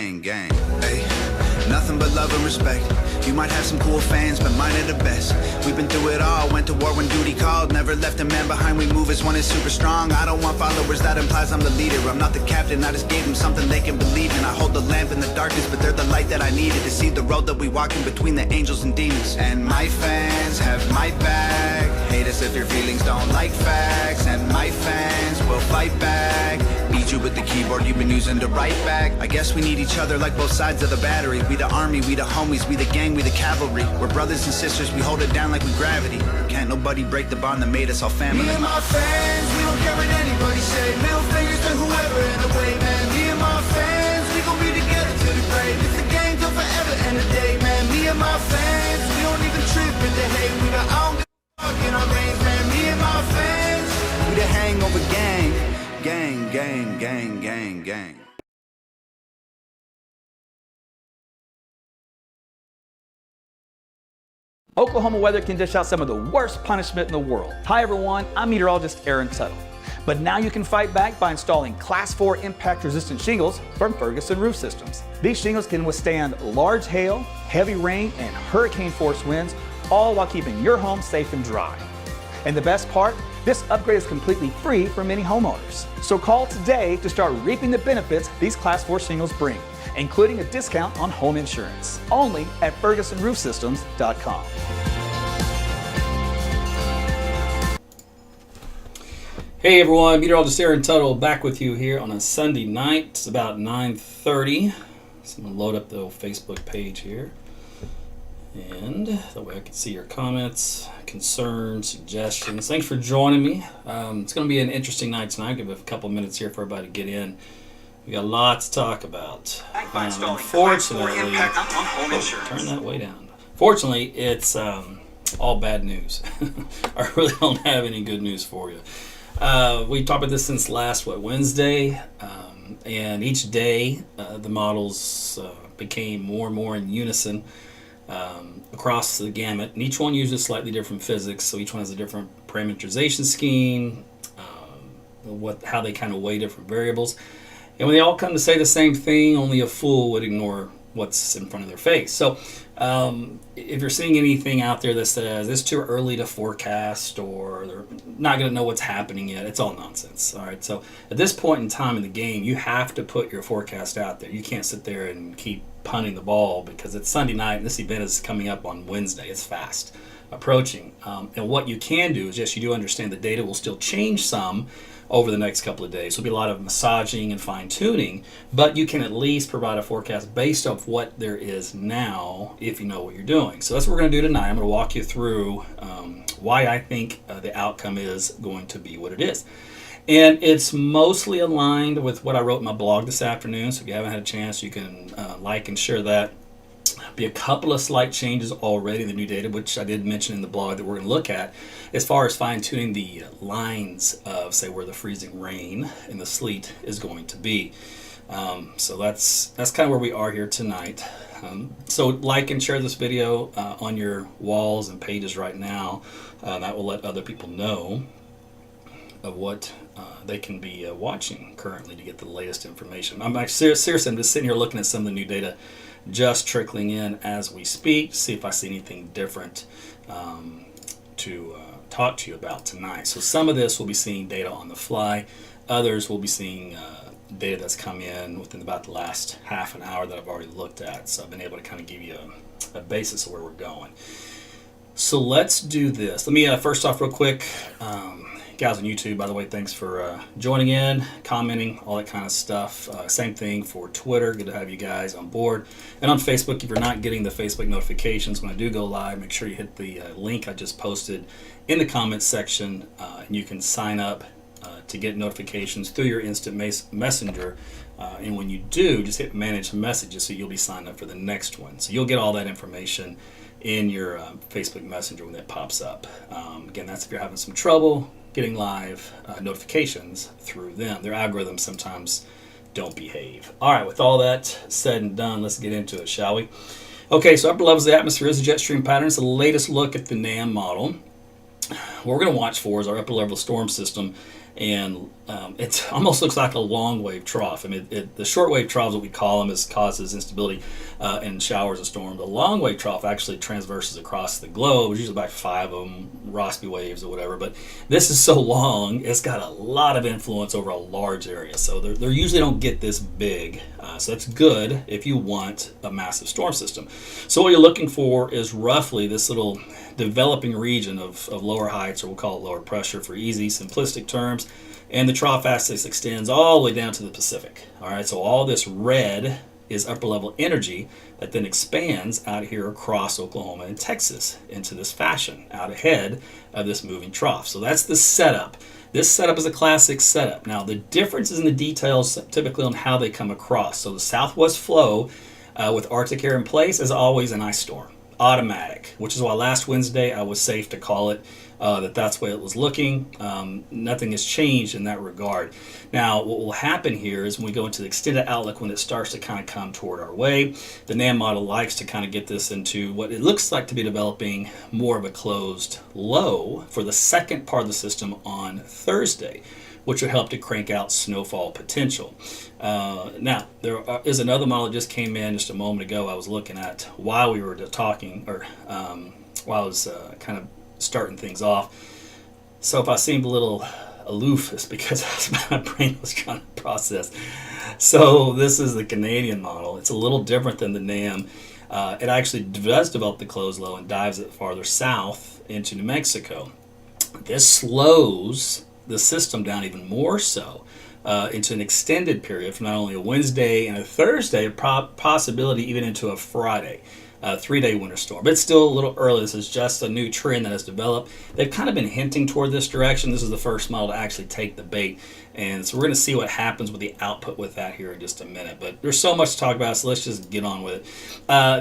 gang, gang. Hey, nothing but love and respect. You might have some cool fans, but mine are the best. We've been through it all, went to war when duty called. Never left a man behind, we move as one is super strong. I don't want followers, that implies I'm the leader. I'm not the captain, I just gave them something they can believe in. I hold the lamp in the darkness, but they're the light that I needed to see the road that we walk in between the angels and demons. And my fans have my back. Hate us if your feelings don't like facts. And my fans will fight back. Beat you with the keyboard you've been using to write back. I guess we need each other like both sides of the battery. We the army, we the homies, we the gang, we the cavalry. We're brothers and sisters, we hold it down like we gravity. Can't nobody break the bond that made us all family. Me and my fans, we don't care what anybody say. Middle fingers to whoever in the way, man. Me and my fans, we gon' be together to the grave. It's the gang till forever and a day, man. Me and my fans, we don't even trip in the hate. We got all the fuck in our veins, man. Me and my fans, We the hangover gang. Gang, gang, gang, gang, gang. Oklahoma weather can dish out some of the worst punishment in the world. Hi everyone, I'm meteorologist Tuttle. But now you can fight back by installing Class 4 impact-resistant shingles from Ferguson Roof Systems. These shingles can withstand large hail, heavy rain, and hurricane-force winds, all while keeping your home safe and dry. And the best part? This upgrade is completely free for many homeowners. So call today to start reaping the benefits these Class 4 shingles bring, including a discount on home insurance. Only at FergusonRoofSystems.com. Hey everyone, Meteorologist Tuttle back with you here on a Sunday night. It's about 9:30. So I'm going to load up the old Facebook page here. And that way I can see your comments, concerns, suggestions. Thanks for joining me. It's going to be an interesting night tonight. I'll give it a couple minutes here for everybody to get in. We got lots to talk about. Unfortunately, turn that way down. Fortunately, it's all bad news. I really don't have any good news for you. We talked about this since last Wednesday, and each day the models became more and more in unison across the gamut, and each one uses slightly different physics. So each one has a different parameterization scheme, how they kind of weigh different variables. And when they all come to say the same thing, only a fool would ignore what's in front of their face. So if you're seeing anything out there that says it's too early to forecast or they're not going to know what's happening yet, it's all nonsense. All right. So at this point in time in the game, you have to put your forecast out there. You can't sit there and keep punting the ball because it's Sunday night and this event is coming up on Wednesday. It's fast approaching. And what you can do is, yes, you do understand the data will still change some over the next couple of days. There'll be a lot of massaging and fine-tuning, but you can at least provide a forecast based off what there is now if you know what you're doing. So that's what we're going to do tonight. I'm going to walk you through why I think the outcome is going to be what it is. And it's mostly aligned with what I wrote in my blog this afternoon, so if you haven't had a chance, you can like and share that. Be a couple of slight changes already in the new data, which I did mention in the blog that we're going to look at as far as fine-tuning the lines of, say, where the freezing rain and the sleet is going to be. So that's kind of where we are here tonight. So like and share this video on your walls and pages right now. That will let other people know of what they can be watching currently to get the latest information. I'm actually seriously, I'm just sitting here looking at some of the new data just trickling in as we speak to see if I see anything different to talk to you about tonight. So some of this will be seeing data on the fly. Others will be seeing data that's come in within about the last half an hour that I've already looked at. So I've been able to kind of give you a basis of where we're going. So let's do this. Let me first off real quick, guys on YouTube, by the way, thanks for joining in, commenting, all that kind of stuff. Same thing for Twitter. Good to have you guys on board. And on Facebook, if you're not getting the Facebook notifications when I do go live, make sure you hit the link I just posted in the comments section, and you can sign up to get notifications through your instant messenger. And when you do, just hit manage messages so you'll be signed up for the next one. So you'll get all that information in your Facebook Messenger when that pops up. Again, that's if you're having some trouble getting live notifications through them. Their algorithms sometimes don't behave. All right, with all that said and done, let's get into it, shall we? Okay, so upper levels of the atmosphere is a jet stream pattern. It's the latest look at the NAM model. What we're going to watch for is our upper level storm system and it almost looks like a long wave trough. I mean, the short wave troughs, what we call them, causes instability in showers and storms. The long wave trough actually transverses across the globe. There's usually about 5 of them, Rossby waves or whatever. But this is so long, it's got a lot of influence over a large area. So they usually don't get this big. So that's good if you want a massive storm system. So what you're looking for is roughly this little developing region of lower heights, or we'll call it lower pressure for easy, simplistic terms. And the trough axis extends all the way down to the Pacific. All right, so all this red is upper level energy that then expands out here across Oklahoma and Texas into this fashion out ahead of this moving trough. So that's the setup. This setup is a classic setup. Now, the difference is in the details typically on how they come across. So the southwest flow with Arctic air in place is always an ice storm, automatic, which is why last Wednesday I was safe to call it that's the way it was looking. Nothing has changed in that regard. Now, what will happen here is when we go into the extended outlook, when it starts to kind of come toward our way, the NAM model likes to kind of get this into what it looks like to be developing more of a closed low for the second part of the system on Thursday, which will help to crank out snowfall potential. Now, there is another model that just came in just a moment ago I was looking at while we were talking, or while I was kind of starting things off. So if I seemed a little aloof, it's because my brain was trying to process. So this is the Canadian model. It's a little different than the NAM. It actually does develop the closed low and dives it farther south into New Mexico. This slows the system down even more so into an extended period from not only a Wednesday and a Thursday, a possibility even into a Friday. 3-day winter storm. But it's still a little early. This is just a new trend that has developed. They've kind of been hinting toward this direction. This is the first model to actually take the bait. And so we're going to see what happens with the output with that here in just a minute. But there's so much to talk about, so let's just get on with it.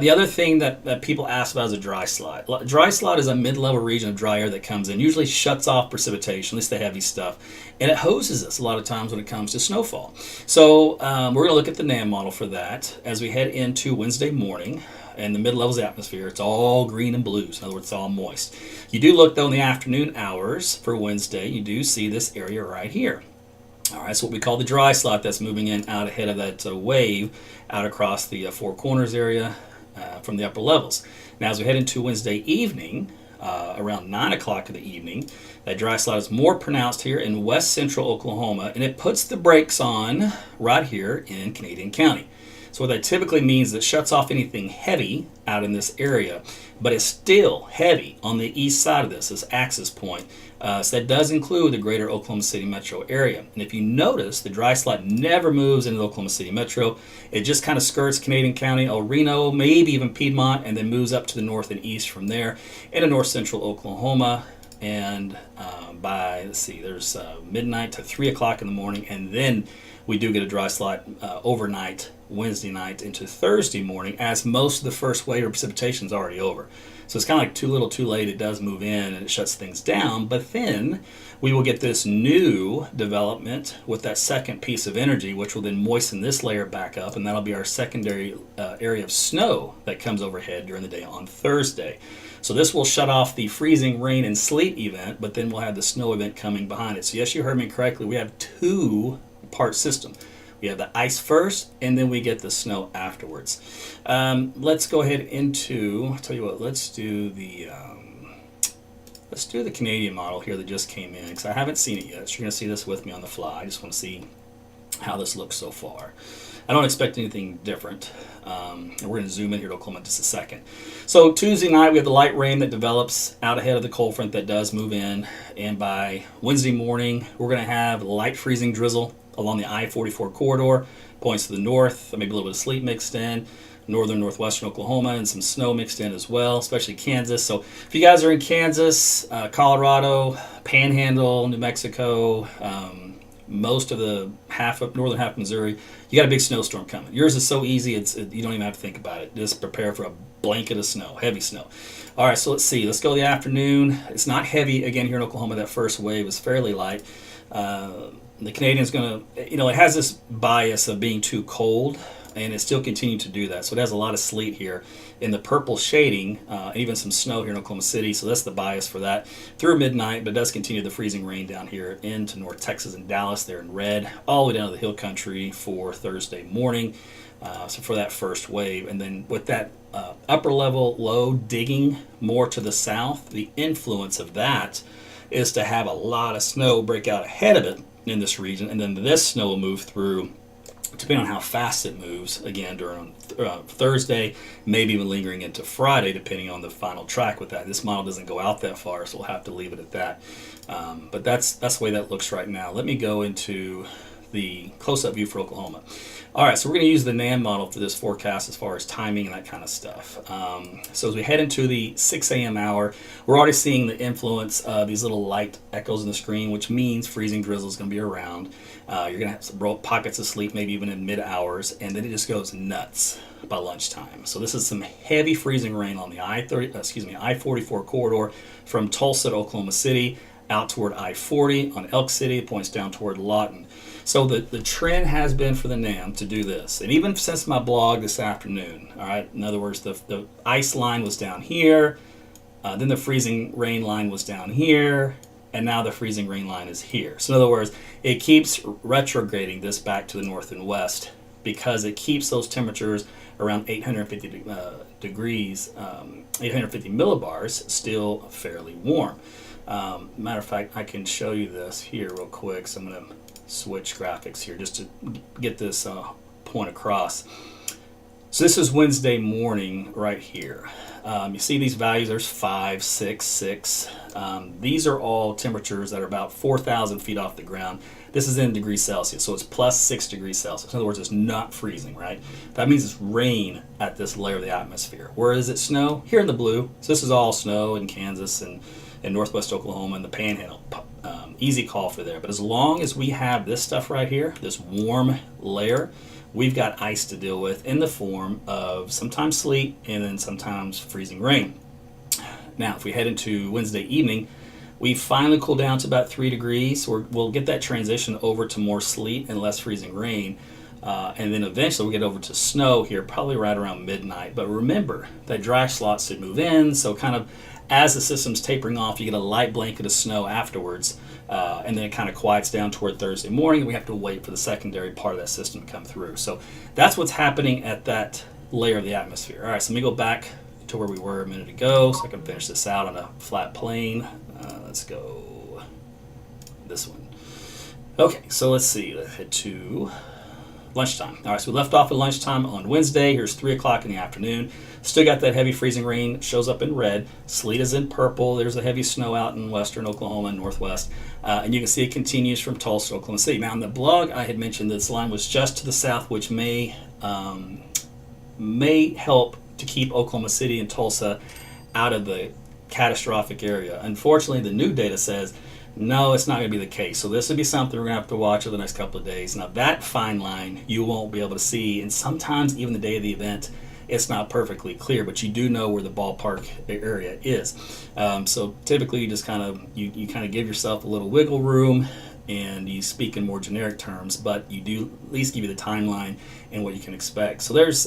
The other thing that people ask about is a dry slide. Dry slide is a mid-level region of dry air that comes in, usually shuts off precipitation, at least the heavy stuff, and it hoses us a lot of times when it comes to snowfall. So we're going to look at the NAM model for that as we head into Wednesday morning. And the mid-levels of the atmosphere, it's all green and blues. In other words, it's all moist. You do look, though, in the afternoon hours for Wednesday, you do see this area right here. All right, so what we call the dry slot that's moving in out ahead of that wave out across the Four Corners area from the upper levels. Now, as we head into Wednesday evening, around 9 o'clock in the evening, that dry slot is more pronounced here in west central Oklahoma, and it puts the brakes on right here in Canadian County. So what that typically means is it shuts off anything heavy out in this area, but it's still heavy on the east side of this axis point. So that does include the greater Oklahoma City metro area. And if you notice, the dry slot never moves into the Oklahoma City metro. It just kind of skirts Canadian County, El Reno, maybe even Piedmont, and then moves up to the north and east from there into north central Oklahoma. And by, let's see, there's midnight to 3 o'clock in the morning, and then we do get a dry slot overnight, Wednesday night into Thursday morning, as most of the first wave of precipitation is already over. So it's kind of like too little too late. It does move in and it shuts things down, but then we will get this new development with that second piece of energy, which will then moisten this layer back up, and that'll be our secondary area of snow that comes overhead during the day on Thursday. So this will shut off the freezing rain and sleet event, but then we'll have the snow event coming behind it. So yes, you heard me correctly. We have two-part system. We have the ice first, and then we get the snow afterwards. Let's go ahead into, tell you what, let's do the Canadian model here that just came in, because I haven't seen it yet. So you're going to see this with me on the fly. I just want to see how this looks so far. I don't expect anything different. And we're going to zoom in here to Oklahoma in just a second. So Tuesday night, we have the light rain that develops out ahead of the cold front that does move in. And by Wednesday morning, we're going to have light freezing drizzle along the I-44 corridor, points to the north, maybe a little bit of sleet mixed in, northern, northwestern Oklahoma, and some snow mixed in as well, especially Kansas. So if you guys are in Kansas, Colorado, Panhandle, New Mexico, most of the northern half of Missouri, you got a big snowstorm coming. Yours is so easy, you don't even have to think about it. Just prepare for a blanket of snow, heavy snow. All right, so let's see. Let's go to the afternoon. It's not heavy. Again, here in Oklahoma, that first wave is fairly light. The Canadian's going to, it has this bias of being too cold and it's still continuing to do that. So it has a lot of sleet here in the purple shading, even some snow here in Oklahoma City. So that's the bias for that through midnight, but it does continue the freezing rain down here into North Texas and Dallas. They're in red, all the way down to the hill country for Thursday morning. So for that first wave, and then with that upper level low digging more to the south, the influence of that is to have a lot of snow break out ahead of it in this region, and then this snow will move through, depending on how fast it moves, again during Thursday, maybe even lingering into Friday, depending on the final track with that. This model doesn't go out that far, so we'll have to leave it at that. But that's the way that looks right now. Let me go into the close-up view for Oklahoma. All right, so we're going to use the NAM model for this forecast as far as timing and that kind of stuff. So as we head into the 6 a.m. hour, we're already seeing the influence of these little light echoes in the screen, which means freezing drizzle is going to be around. You're going to have some pockets of sleep, maybe even in mid-hours, and then it just goes nuts by lunchtime. So this is some heavy freezing rain on the I-44 corridor from Tulsa to Oklahoma City, out toward I-40 on Elk City, it points down toward Lawton. So the trend has been for the NAM to do this, and even since my blog this afternoon, all right, in other words, the ice line was down here, then the freezing rain line was down here, and now the freezing rain line is here. So in other words, it keeps retrograding this back to the north and west because it keeps those temperatures around 850 degrees, 850 millibars, still fairly warm. Matter of fact, I can show you this here real quick, so I'm going to switch graphics here just to get this point across. So this is Wednesday morning right here. You see these values, there's 5, 6, 6. These are all temperatures that are about 4,000 feet off the ground. This is in degrees Celsius, so it's plus 6 degrees Celsius. In other words, it's not freezing, right? That means it's rain at this layer of the atmosphere. Where is it snow? Here in the blue. So this is all snow in Kansas and in northwest Oklahoma and the Panhandle. Easy call for there. But as long as we have this stuff right here, this warm layer, we've got ice to deal with in the form of sometimes sleet and then sometimes freezing rain. Now, if we head into Wednesday evening, we finally cool down to about 3 degrees. We'll get that transition over to more sleet and less freezing rain. And then eventually we'll get over to snow here, probably right around midnight. But remember, that dry slots should move in, so kind of as the system's tapering off, you get a light blanket of snow afterwards, and then it kind of quiets down toward Thursday morning. We have to wait for the secondary part of that system to come through. So that's what's happening at that layer of the atmosphere. All right, so let me go back to where we were a minute ago so I can finish this out on a flat plane. Let's go this one. Okay, so let's see. Let's head to lunchtime. All right, so we left off at lunchtime on Wednesday. Here's 3 o'clock in the afternoon. Still got that heavy freezing rain, shows up in red. Sleet is in purple. There's a heavy snow out in western Oklahoma and northwest. And you can see it continues from Tulsa to Oklahoma City. Now, in the blog, I had mentioned this line was just to the south, which may help to keep Oklahoma City and Tulsa out of the catastrophic area. Unfortunately, the new data says, no, it's not going to be the case. So this would be something we're going to have to watch over the next couple of days. Now, that fine line you won't be able to see, and sometimes even the day of the event, it's not perfectly clear, but you do know where the ballpark area is. So typically, you just kind of you kind of give yourself a little wiggle room, and you speak in more generic terms, but you do at least give you the timeline and what you can expect. So there's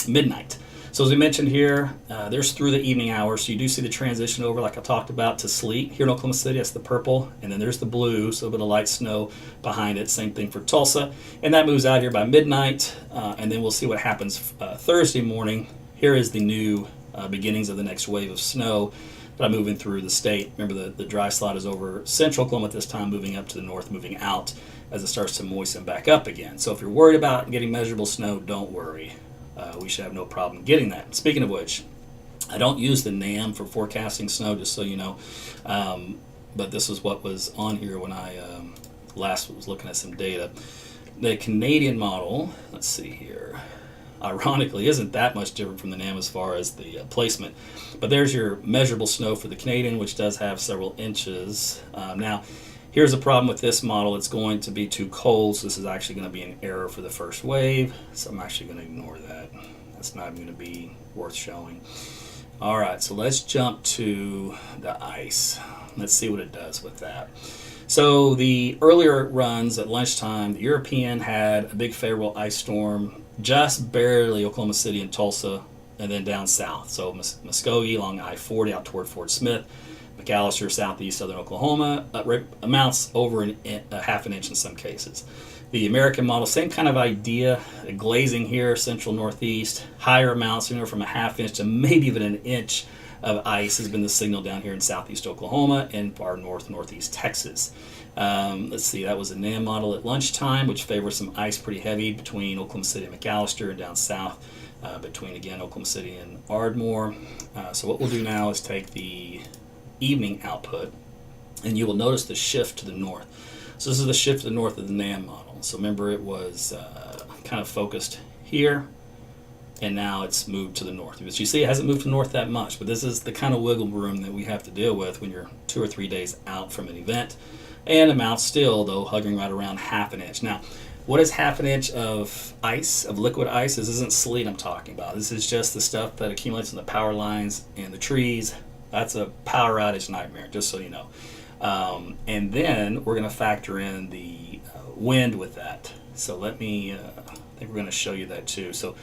midnight. So as we mentioned here, there's through the evening hours, so you do see the transition over, like I talked about, to sleet. Here in Oklahoma City, that's the purple, and then there's the blue, so a bit of light snow behind it. Same thing for Tulsa, and that moves out here by midnight, and then we'll see what happens Thursday morning. Here is the new beginnings of the next wave of snow that I'm moving through the state. Remember, the dry slot is over central Oklahoma at this time, moving up to the north, moving out as it starts to moisten back up again. So if you're worried about getting measurable snow, don't worry. We should have no problem getting that. Speaking of which, I don't use the NAM for forecasting snow, just so you know, but this is what was on here when I last was looking at some data. The Canadian model, let's see here, ironically isn't that much different from the NAM as far as the placement, but there's your measurable snow for the Canadian, which does have several inches. Now, here's a problem with this model. It's going to be too cold, so this is actually going to be an error for the first wave. So I'm actually going to ignore that. That's not going to be worth showing. All right, so let's jump to the ice. Let's see what it does with that. So the earlier runs at lunchtime, the European had a big favorable ice storm just barely Oklahoma City and Tulsa, and then down south. So Muskogee along I-40 out toward Fort Smith, McAllister, southeast southern Oklahoma, amounts over a half an inch in some cases. The American model, same kind of idea, glazing here, central northeast, higher amounts, from a half inch to maybe even an inch of ice has been the signal down here in southeast Oklahoma and far northeast Texas. Let's see, that was a NAM model at lunchtime, which favors some ice pretty heavy between Oklahoma City and McAllister, and down south between, again, Oklahoma City and Ardmore. So what we'll do now is take the evening output, and you will notice the shift to the north. So this is the shift to the north of the NAM model. So remember, it was kind of focused here, and now it's moved to the north. But you see, it hasn't moved to the north that much, but this is the kind of wiggle room that we have to deal with when you're 2 or 3 days out from an event. And amounts still, though, hovering right around half an inch. Now, what is half an inch of ice, of liquid ice? This isn't sleet I'm talking about. This is just the stuff that accumulates in the power lines and the trees. That's a power outage nightmare, just so you know. And then we're going to factor in the wind with that. So let me, I think we're going to show you that too. So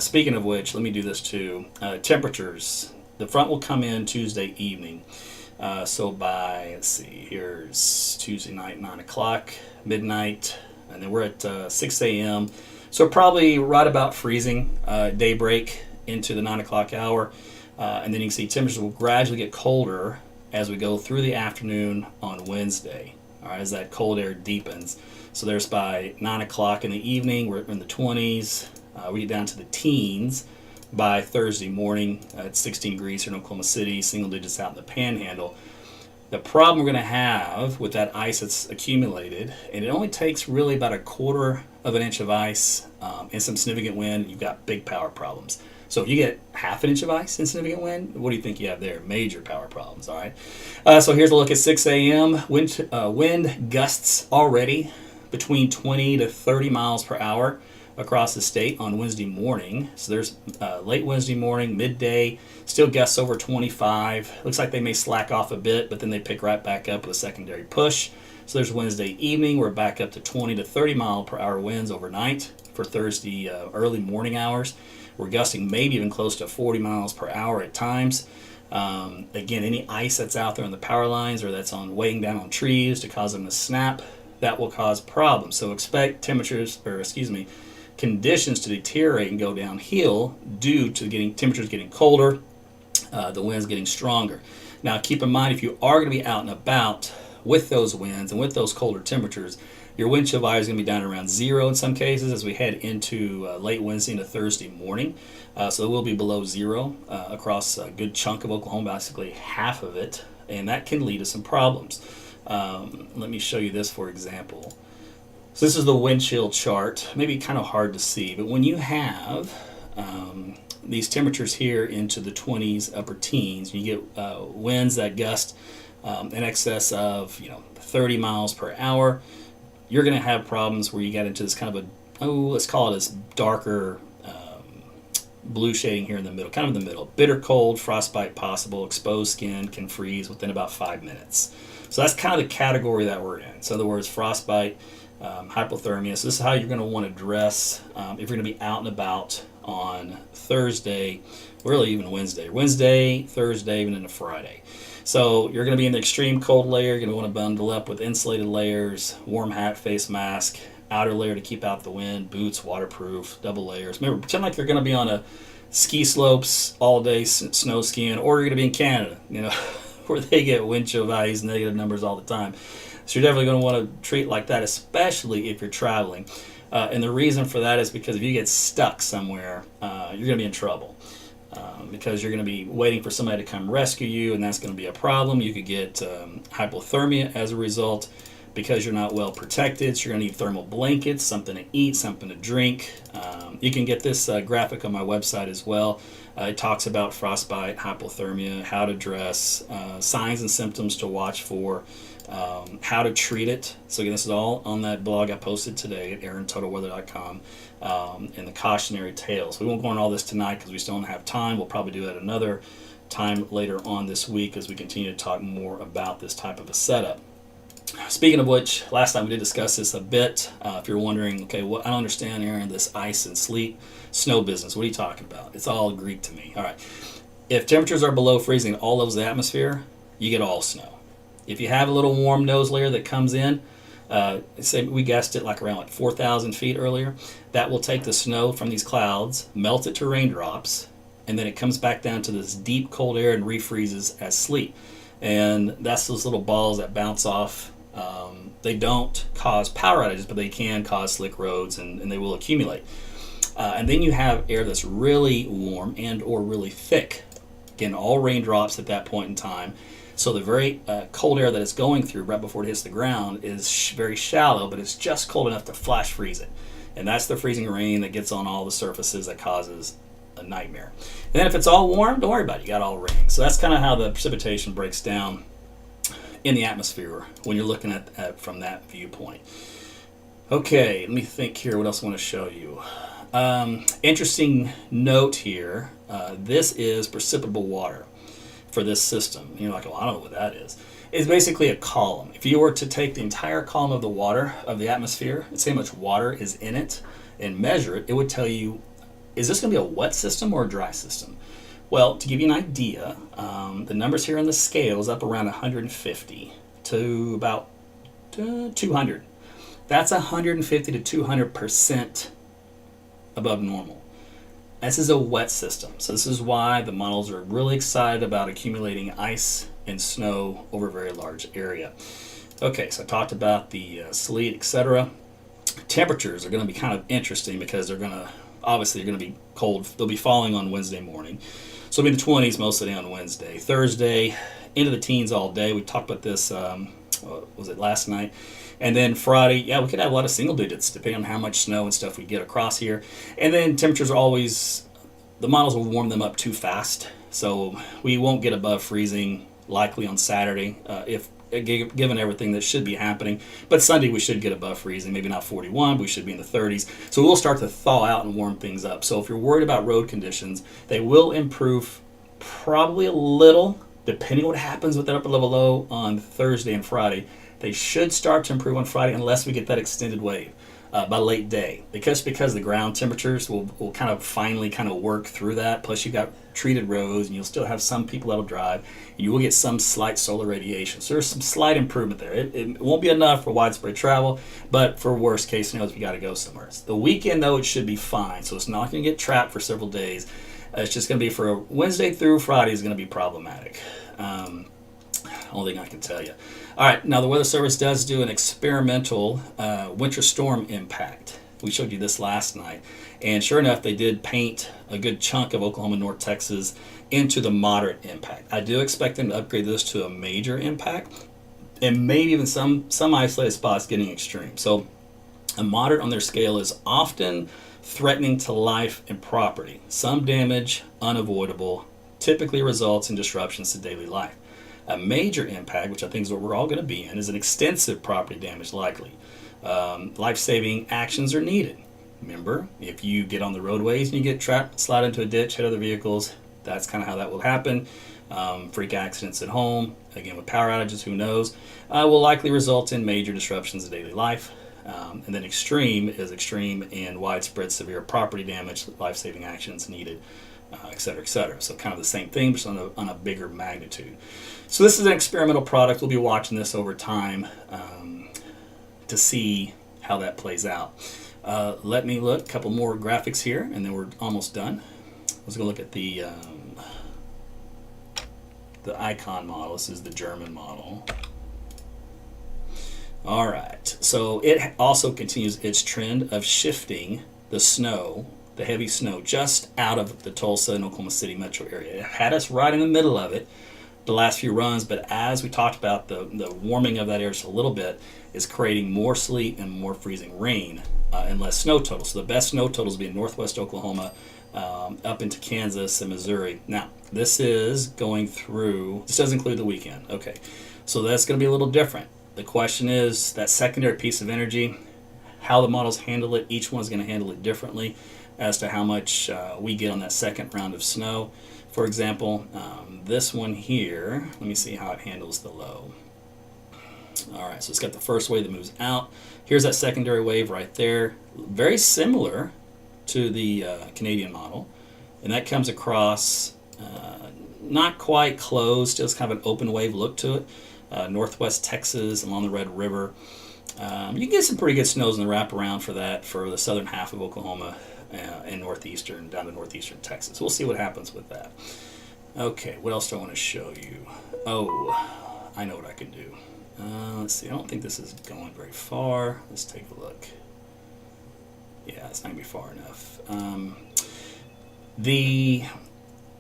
speaking of which, let me do this too. Temperatures, the front will come in Tuesday evening. So by, let's see, here's Tuesday night, 9 o'clock, midnight, and then we're at 6 a.m. So probably right about freezing, daybreak into the 9 o'clock hour. And then you can see temperatures will gradually get colder as we go through the afternoon on Wednesday, all right, as that cold air deepens. So there's by 9 o'clock in the evening, we're in the 20s. We get down to the teens by Thursday morning at 16 degrees here in Oklahoma City, single digits out in the Panhandle. The problem we're going to have with that ice that's accumulated, and it only takes really about a quarter of an inch of ice and some significant wind, you've got big power problems. So if you get half an inch of ice and significant wind, what do you think you have there? Major power problems, all right? So here's a look at 6 a.m. Wind gusts already between 20 to 30 miles per hour across the state on Wednesday morning. So there's late Wednesday morning, midday, still gusts over 25. Looks like they may slack off a bit, but then they pick right back up with a secondary push. So there's Wednesday evening, we're back up to 20 to 30 mile per hour winds overnight for Thursday early morning hours. We're gusting maybe even close to 40 miles per hour at times. Again, any ice that's out there on the power lines or that's weighing down on trees to cause them to snap, that will cause problems. So expect conditions to deteriorate and go downhill due to temperatures getting colder, the winds getting stronger. Now keep in mind, if you are going to be out and about with those winds and with those colder temperatures, your wind chill value is going to be down around 0 in some cases as we head into late Wednesday into Thursday morning. So it will be below 0 across a good chunk of Oklahoma, basically half of it, and that can lead to some problems. Let me show you this for example. So this is the wind chill chart. Maybe kind of hard to see, but when you have these temperatures here into the 20s, upper teens, you get winds that gust in excess of 30 miles per hour. You're going to have problems where you get into this kind of let's call it this darker blue shading here in the middle, kind of in the middle. Bitter cold, frostbite possible, exposed skin can freeze within about 5 minutes. So that's kind of the category that we're in. So in other words, frostbite, hypothermia. So this is how you're going to want to dress if you're going to be out and about on Thursday, really even Wednesday, Thursday, even into Friday. So you're going to be in the extreme cold layer. You're going to want to bundle up with insulated layers, warm hat, face mask, outer layer to keep out the wind, boots, waterproof, double layers. Remember, pretend like you're going to be on a ski slopes all day snow skiing, or you're going to be in Canada, where they get wind chill values, negative numbers all the time. So you're definitely going to want to treat like that, especially if you're traveling. And the reason for that is because if you get stuck somewhere, you're going to be in trouble. Because you're going to be waiting for somebody to come rescue you, and that's going to be a problem. You could get hypothermia as a result because you're not well protected. So you're going to need thermal blankets, something to eat, something to drink. You can get this graphic on my website as well. It talks about frostbite, hypothermia, how to dress, signs and symptoms to watch for, how to treat it. So again, this is all on that blog I posted today at aarontuttle.weather.com. And the cautionary tales. We won't go on all this tonight because we still don't have time. We'll probably do that another time later on this week as we continue to talk more about this type of a setup. Speaking of which, last time we did discuss this a bit. If you're wondering, okay, I don't understand, Aaron, this ice and sleet, snow business. What are you talking about? It's all Greek to me. All right. If temperatures are below freezing at all levels of the atmosphere, you get all snow. If you have a little warm nose layer that comes in, say we guessed it like around 4,000 feet earlier, that will take the snow from these clouds, melt it to raindrops, and then it comes back down to this deep cold air and refreezes as sleet. And that's those little balls that bounce off. They don't cause power outages, but they can cause slick roads, and they will accumulate. And then you have air that's really warm and or really thick. Again, all raindrops at that point in time. So the very cold air that it's going through right before it hits the ground is very shallow, but it's just cold enough to flash freeze it. And that's the freezing rain that gets on all the surfaces that causes a nightmare. And then if it's all warm, don't worry about it. You got all rain. So that's kind of how the precipitation breaks down in the atmosphere when you're looking at from that viewpoint. Okay, let me think here. What else I want to show you? Interesting note here. This is precipitable water for this system. You're like, well, I don't know what that is. It's basically a column. If you were to take the entire column of the water of the atmosphere and see how much water is in it and measure it, it would tell you, is this going to be a wet system or a dry system? Well, to give you an idea, the numbers here on the scale is up around 150 to about 200. That's 150 to 200% above normal. This is a wet system, so this is why the models are really excited about accumulating ice and snow over a very large area. Okay, so I talked about the sleet, etc. Temperatures are going to be kind of interesting because they're going to be cold. They'll be falling on Wednesday morning. So it'll be the 20s most of the day on Wednesday. Thursday, into the teens all day. We talked about this, was it last night? And then Friday, yeah, we could have a lot of single digits depending on how much snow and stuff we get across here. And then temperatures are always, the models will warm them up too fast. So we won't get above freezing likely on Saturday if given everything that should be happening. But Sunday we should get above freezing, maybe not 41, but we should be in the 30s. So we'll start to thaw out and warm things up. So if you're worried about road conditions, they will improve probably a little, depending on what happens with that upper level low on Thursday and Friday. They should start to improve on Friday unless we get that extended wave by late day. Because the ground temperatures will kind of finally kind of work through that. Plus you've got treated roads and you'll still have some people that'll drive. And you will get some slight solar radiation. So there's some slight improvement there. It won't be enough for widespread travel, but for worst case scenarios, we got to go somewhere. The weekend though, it should be fine. So it's not going to get trapped for several days. It's just going to be for Wednesday through Friday is going to be problematic. Only thing I can tell you. All right, now the Weather Service does do an experimental winter storm impact. We showed you this last night. And sure enough, they did paint a good chunk of Oklahoma, North Texas into the moderate impact. I do expect them to upgrade this to a major impact and maybe even some isolated spots getting extreme. So a moderate on their scale is often threatening to life and property. Some damage, unavoidable, typically results in disruptions to daily life. A major impact, which I think is what we're all going to be in, is an extensive property damage likely. Life-saving actions are needed. Remember, if you get on the roadways and you get trapped, slide into a ditch, hit other vehicles, that's kind of how that will happen. Freak accidents at home, again with power outages, who knows, will likely result in major disruptions in daily life. And then extreme is extreme and widespread severe property damage, life-saving actions needed, et cetera, et cetera. So kind of the same thing, but on a bigger magnitude. So this is an experimental product. We'll be watching this over time to see how that plays out. Let me look, a couple more graphics here, and then we're almost done. Let's go look at the icon model. This is the German model. All right, so it also continues its trend of shifting the snow, the heavy snow, just out of the Tulsa and Oklahoma City metro area. It had us right in the middle of it the last few runs, but as we talked about, the warming of that air just a little bit is creating more sleet and more freezing rain and less snow total. So the best snow totals will be in northwest Oklahoma, up into Kansas and Missouri. Now, this is going through, this does include the weekend. Okay, so that's going to be a little different. The question is that secondary piece of energy, how the models handle it. Each one's going to handle it differently as to how much we get on that second round of snow. For example, this one here, let me see how it handles the low. All right, so it's got the first wave that moves out. Here's that secondary wave right there, very similar to the Canadian model. And that comes across, not quite closed, just kind of an open wave look to it. Northwest Texas along the Red River. You can get some pretty good snows in the wraparound for that for the southern half of Oklahoma and northeastern, down to northeastern Texas. We'll see what happens with that. Okay, what else do I want to show you? Oh, I know what I can do. Let's see, I don't think this is going very far. Let's take a look. Yeah, it's not going to be far enough.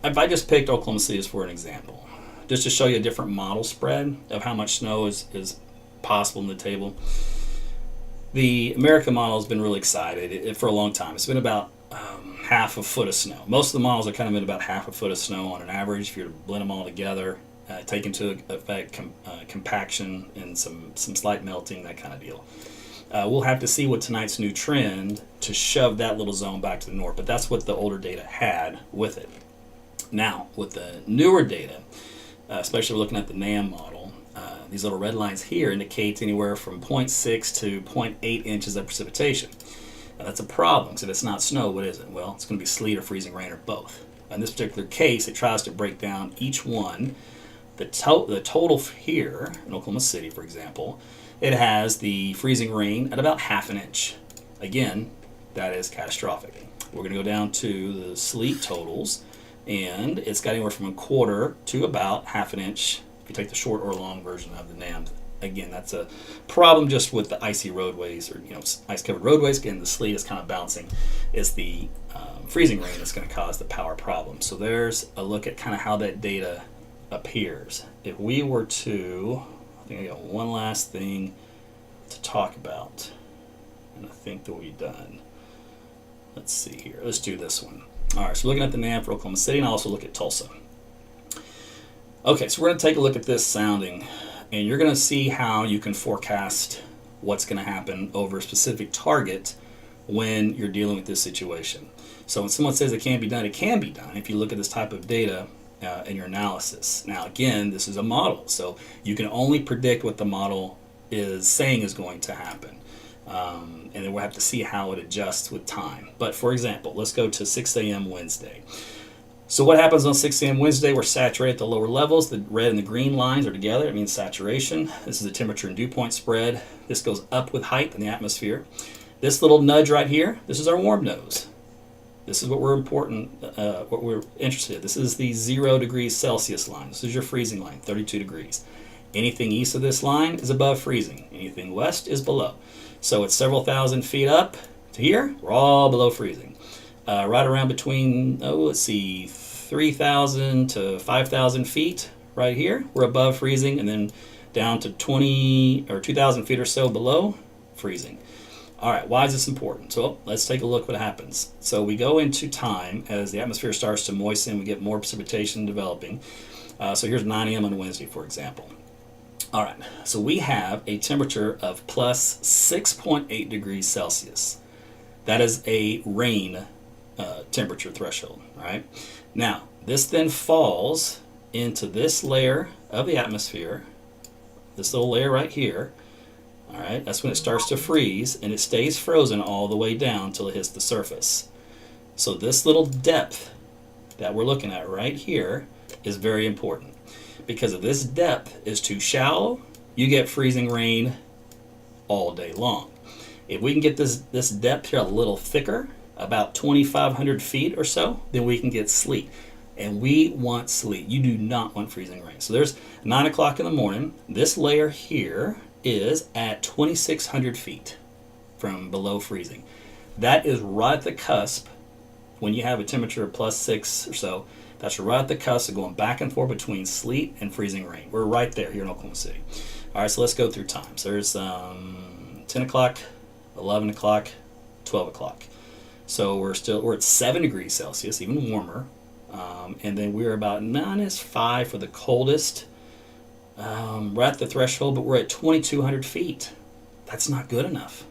If I just picked Oklahoma City as for an example, just to show you a different model spread of how much snow is possible in the table. The American model has been really excited for a long time. It's been about half a foot of snow. Most of the models are kind of been about half a foot of snow on an average. If you were to blend them all together, take into effect compaction and some slight melting, that kind of deal. We'll have to see what tonight's new trend to shove that little zone back to the north, but that's what the older data had with it. Now, with the newer data, especially looking at the NAM model, these little red lines here indicate anywhere from 0.6 to 0.8 inches of precipitation. Now, that's a problem, because if it's not snow, what is it? Well, it's going to be sleet or freezing rain or both. In this particular case, it tries to break down each one. The total here in Oklahoma City, for example, it has the freezing rain at about half an inch. Again, that is catastrophic. We're going to go down to the sleet totals, and it's got anywhere from a quarter to about half an inch if you take the short or long version of the NAM. Again, that's a problem just with the icy roadways, or ice-covered roadways. Again, the sleet is kind of bouncing. It's the freezing rain that's going to cause the power problem. So there's a look at kind of how that data appears. If we were to, I think I got one last thing to talk about, and I think that we'll be done. Let's see here. Let's do this one. All right, so looking at the NAM for Oklahoma City, and I'll also look at Tulsa. Okay, so we're going to take a look at this sounding, and you're going to see how you can forecast what's going to happen over a specific target when you're dealing with this situation. So when someone says it can't be done, it can be done if you look at this type of data in your analysis. Now, again, this is a model, so you can only predict what the model is saying is going to happen. And then we'll have to see how it adjusts with time. But for example, let's go to 6 a.m. Wednesday. So what happens on 6 a.m. Wednesday? We're saturated at the lower levels. The red and the green lines are together. It means saturation. This is the temperature and dew point spread. This goes up with height in the atmosphere. This little nudge right here, this is our warm nose. This is what we're what we're interested in. This is the 0 degrees Celsius line. This is your freezing line, 32 degrees. Anything east of this line is above freezing. Anything west is below. So it's several thousand feet up to here, we're all below freezing. Right around between, 3,000 to 5,000 feet right here, we're above freezing, and then down to 20 or 2,000 feet or so below freezing. All right, why is this important? So let's take a look what happens. So we go into time as the atmosphere starts to moisten, we get more precipitation developing. So here's 9 a.m. on Wednesday, for example. All right, so we have a temperature of plus 6.8 degrees Celsius. That is a rain temperature threshold, all right? Now, this then falls into this layer of the atmosphere, this little layer right here. All right, that's when it starts to freeze, and it stays frozen all the way down until it hits the surface. So this little depth that we're looking at right here is very important, because if this depth is too shallow, you get freezing rain all day long. If we can get this depth here a little thicker, about 2,500 feet or so, then we can get sleet. And we want sleet. You do not want freezing rain. So there's 9 o'clock in the morning. This layer here is at 2,600 feet from below freezing. That is right at the cusp. When you have a temperature of plus 6 or so, that's right at the cusp of going back and forth between sleet and freezing rain. We're right there here in Oklahoma City. All right, so let's go through time. So there's 10 o'clock, 11 o'clock, 12 o'clock. So we're at 7 degrees Celsius, even warmer. And then we're about -5 for the coldest. We're at the threshold, but we're at 2,200 feet. That's not good enough.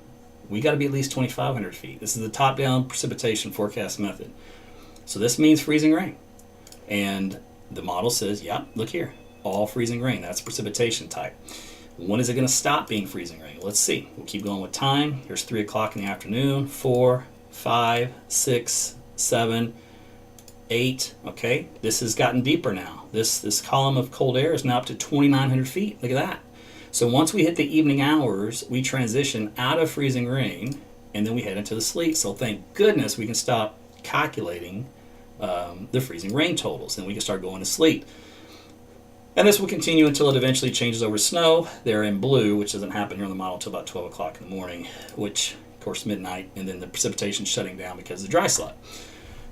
We got to be at least 2,500 feet. This is the top-down precipitation forecast method. So this means freezing rain. And the model says, yeah, look here, all freezing rain. That's precipitation type. When is it going to stop being freezing rain? Let's see. We'll keep going with time. Here's 3 o'clock in the afternoon. 4, 5, 6, 7, 8. Okay, this has gotten deeper now. This column of cold air is now up to 2,900 feet. Look at that. So once we hit the evening hours, we transition out of freezing rain, and then we head into the sleet. So thank goodness we can stop calculating the freezing rain totals, and we can start going to sleet. And this will continue until it eventually changes over to snow. They're in blue, which doesn't happen here on the model until about 12 o'clock in the morning, which, of course, midnight, and then the precipitation shutting down because of the dry slot.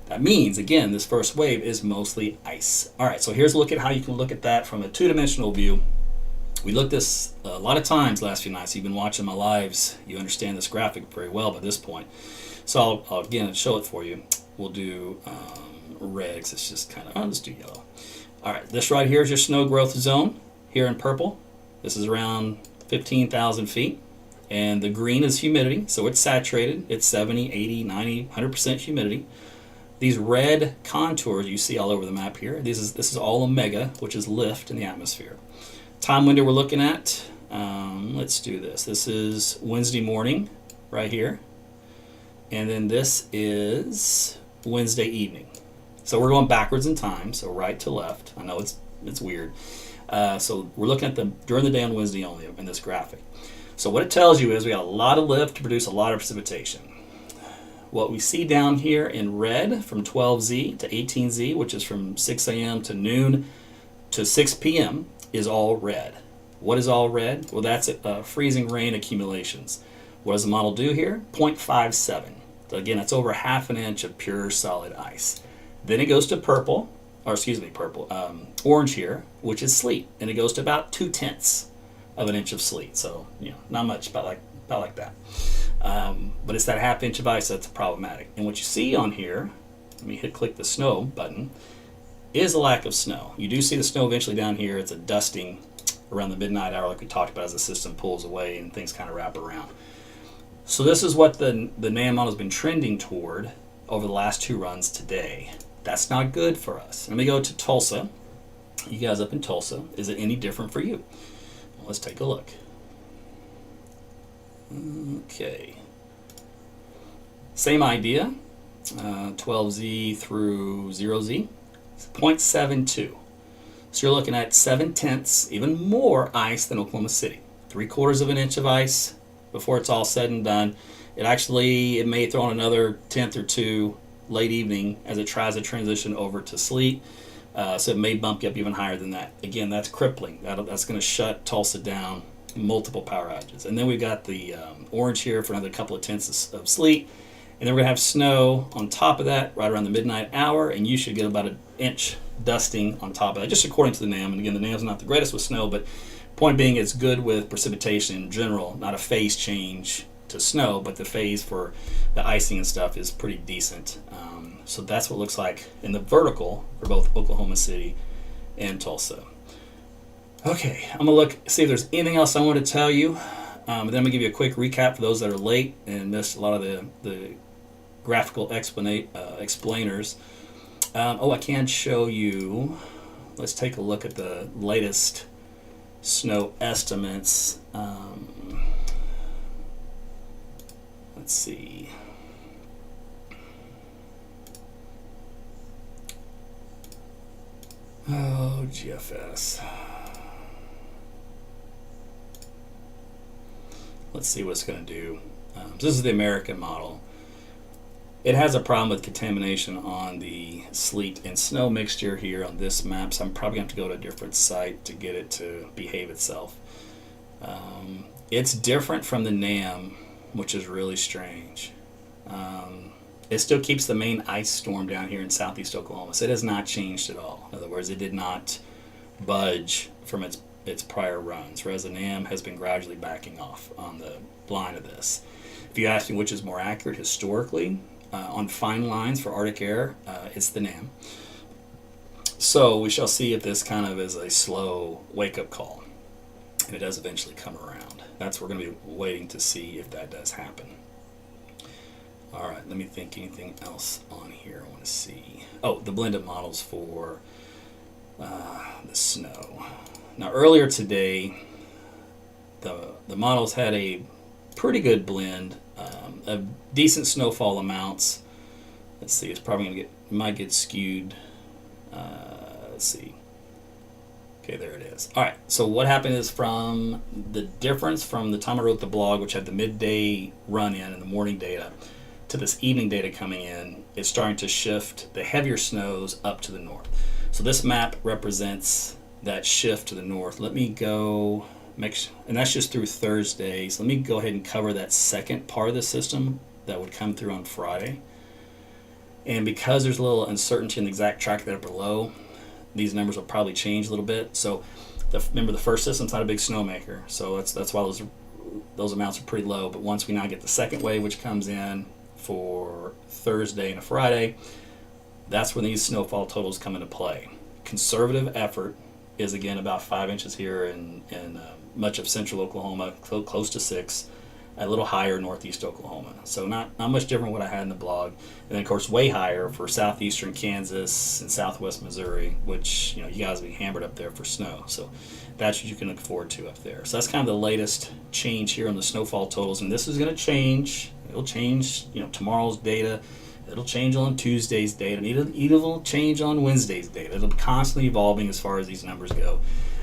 That means, again, this first wave is mostly ice. All right, so here's a look at how you can look at that from a two-dimensional view. We looked this a lot of times last few nights. You've been watching my lives. You understand this graphic very well by this point. So I'll again show it for you. We'll do red, 'cause it's just kind of, let's do yellow. All right, this right here is your snow growth zone here in purple. This is around 15,000 feet. And the green is humidity, so it's saturated. It's 70, 80, 90, 100% humidity. These red contours you see all over the map here, this is all omega, which is lift in the atmosphere. Time window we're looking at, let's do this. This is Wednesday morning right here. And then this is Wednesday evening. So we're going backwards in time, so right to left. I know it's weird. So we're looking at during the day on Wednesday only in this graphic. So what it tells you is we got a lot of lift to produce a lot of precipitation. What we see down here in red from 12Z to 18Z, which is from 6 a.m. to noon to 6 p.m., is all red. What is all red? Well, that's freezing rain accumulations. What does the model do here? 0.57. So again, that's over half an inch of pure solid ice. Then it goes to orange here, which is sleet, and it goes to about 0.2 of an inch of sleet. So, not much, about like that. But it's that half inch of ice that's problematic. And what you see on here, let me click the snow button, is a lack of snow. You do see the snow eventually down here. It's a dusting around the midnight hour like we talked about as the system pulls away and things kind of wrap around. So this is what the NAM model has been trending toward over the last 2 runs today. That's not good for us. Let me go to Tulsa. You guys up in Tulsa, is it any different for you? Well, let's take a look. Okay. Same idea. 12Z through 0Z. 0.72. So you're looking at 7/10, even more ice than Oklahoma City. 3/4 of an inch of ice before it's all said and done. It may throw in another 1/10 or 2 late evening as it tries to transition over to sleet. So it may bump you up even higher than that. Again, that's crippling. That's going to shut Tulsa down, multiple power outages. And then we've got the orange here for another couple of tenths of sleet. And then we're going to have snow on top of that right around the midnight hour, and you should get about an inch dusting on top of that, just according to the NAM. And again, the NAM's not the greatest with snow, but point being it's good with precipitation in general, not a phase change to snow, but the phase for the icing and stuff is pretty decent. So that's what it looks like in the vertical for both Oklahoma City and Tulsa. Okay, I'm going to see if there's anything else I want to tell you. Then I'm going to give you a quick recap for those that are late and missed a lot of the graphical explainers. I can show you. Let's take a look at the latest snow estimates. Let's see. Oh, GFS. Let's see what it's going to do. This is the American model. It has a problem with contamination on the sleet and snow mixture here on this map, so I'm probably going to have to go to a different site to get it to behave itself. It's different from the NAM, which is really strange. It still keeps the main ice storm down here in southeast Oklahoma, so it has not changed at all. In other words, it did not budge from its prior runs, whereas the NAM has been gradually backing off on the line of this. If you ask me which is more accurate historically, on fine lines for Arctic air, it's the NAM. So we shall see if this kind of is a slow wake-up call, and it does eventually come around. That's what we're going to be waiting to see if that does happen. All right, let me think anything else on here I want to see. Oh, the blended models for the snow. Now earlier today, the models had a pretty good blend of decent snowfall amounts. Let's see, it's probably going to might get skewed. Let's see. Okay, there it is. All right, so what happened is from the difference from the time I wrote the blog, which had the midday run-in and the morning data, to this evening data coming in, it's starting to shift the heavier snows up to the north. So this map represents that shift to the north. Let me go, and that's just through Thursday. So let me go ahead and cover that second part of the system that would come through on Friday. And because there's a little uncertainty in the exact track that are below, these numbers will probably change a little bit. So remember, the first system's not a big snowmaker, so that's why those amounts are pretty low. But once we now get the second wave, which comes in for Thursday and a Friday, that's when these snowfall totals come into play. Conservative effort is again about 5 inches here in much of central Oklahoma, close to 6. A little higher northeast Oklahoma. So not much different from what I had in the blog. And then of course way higher for southeastern Kansas and southwest Missouri, which you guys will be hammered up there for snow. So that's what you can look forward to up there. So that's kind of the latest change here on the snowfall totals. And this is going to change. It'll change tomorrow's data. It'll change on Tuesday's data. And it'll change on Wednesday's data. It'll be constantly evolving as far as these numbers go.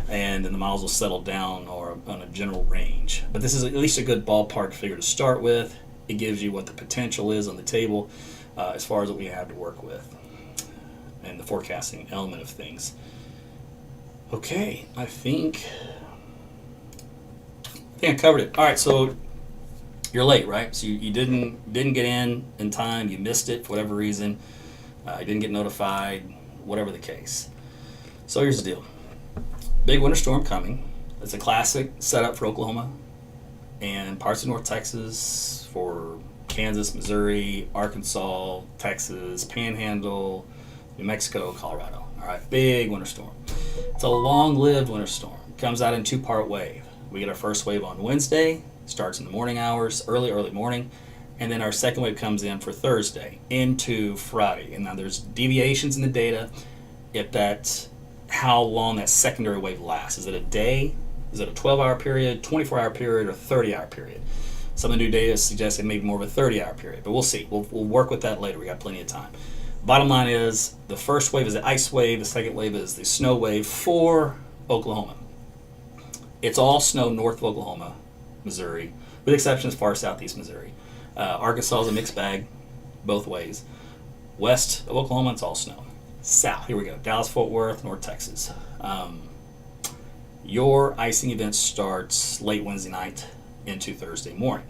And then the models will settle down or on a general range. But this is at least a good ballpark figure to start with. It gives you what the potential is on the table as far as what we have to work with and the forecasting element of things. Okay, I think I covered it. All right, so you're late, right? So you didn't get in time. You missed it for whatever reason. You didn't get notified, whatever the case. So here's the deal. Big winter storm coming. It's a classic setup for Oklahoma and parts of North Texas, for Kansas, Missouri, Arkansas, Texas, Panhandle, New Mexico, Colorado. All right, big winter storm. It's a long-lived winter storm. It comes out in two-part wave. We get our first wave on Wednesday, starts in the morning hours, early morning, and then our second wave comes in for Thursday into Friday. And now there's deviations in the data if that's how long that secondary wave lasts. Is it a day? Is it a 12-hour period, 24-hour period, or 30-hour period? Some of the new data suggests it may be more of a 30-hour period, but we'll see. We'll work with that later. We got plenty of time. Bottom line is the first wave is the ice wave. The second wave is the snow wave for Oklahoma. It's all snow north of Oklahoma, Missouri, with exception as far as southeast Missouri. Arkansas is a mixed bag both ways. West of Oklahoma, it's all snow. South, here we go, Dallas-Fort Worth, North Texas. Your icing event starts late Wednesday night into Thursday morning.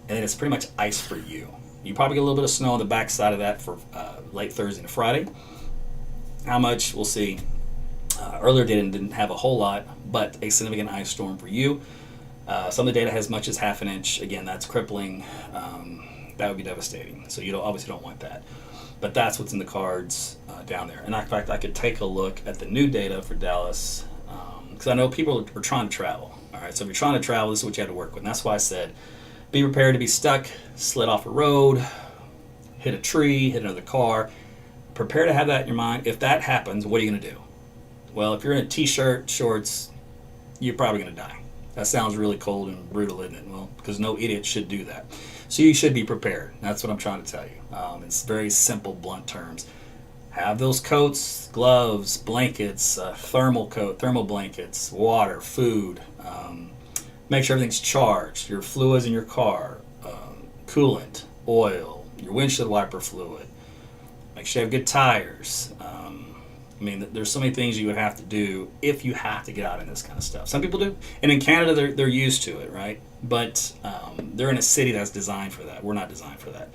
And then it's pretty much ice for you. You probably get a little bit of snow on the backside of that for late Thursday to Friday. How much, we'll see. Earlier data didn't have a whole lot, but a significant ice storm for you. Some of the data has as much as half an inch. Again, that's crippling. That would be devastating. So you obviously don't want that. But that's what's in the cards down there. And in fact, I could take a look at the new data for Dallas because I know people are trying to travel. All right, so if you're trying to travel, this is what you have to work with. And that's why I said, be prepared to be stuck, slid off a road, hit a tree, hit another car. Prepare to have that in your mind. If that happens, what are you going to do? Well, if you're in a t-shirt, shorts, you're probably going to die. That sounds really cold and brutal, isn't it? Well, because no idiot should do that. So you should be prepared. That's what I'm trying to tell you. It's very simple, blunt terms. Have those coats, gloves, blankets, thermal blankets, water, food. Make sure everything's charged. Your fluids in your car, coolant, oil, your windshield wiper fluid. Make sure you have good tires. There's so many things you would have to do if you have to get out in this kind of stuff. Some people do. And in Canada, they're used to it, right? But they're in a city that's designed for that. We're not designed for that.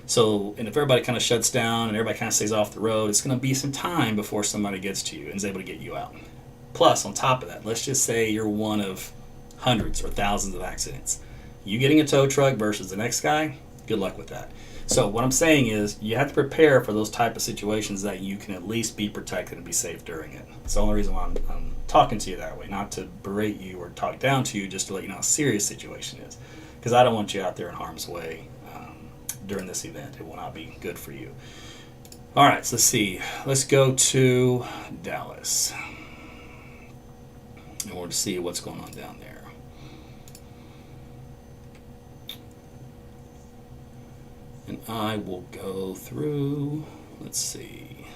So, and if everybody kind of shuts down and everybody kind of stays off the road, it's going to be some time before somebody gets to you and is able to get you out. Plus, on top of that, let's just say you're one of hundreds or thousands of accidents. You getting a tow truck versus the next guy, good luck with that. So what I'm saying is you have to prepare for those type of situations that you can at least be protected and be safe during it. It's the only reason why I'm talking to you that way, not to berate you or talk down to you, just to let you know how serious the situation is. Because I don't want you out there in harm's way during this event. It will not be good for you. All right, so let's see. Let's go to Dallas. And we'll see what's going on down there. And I will go through, let's see.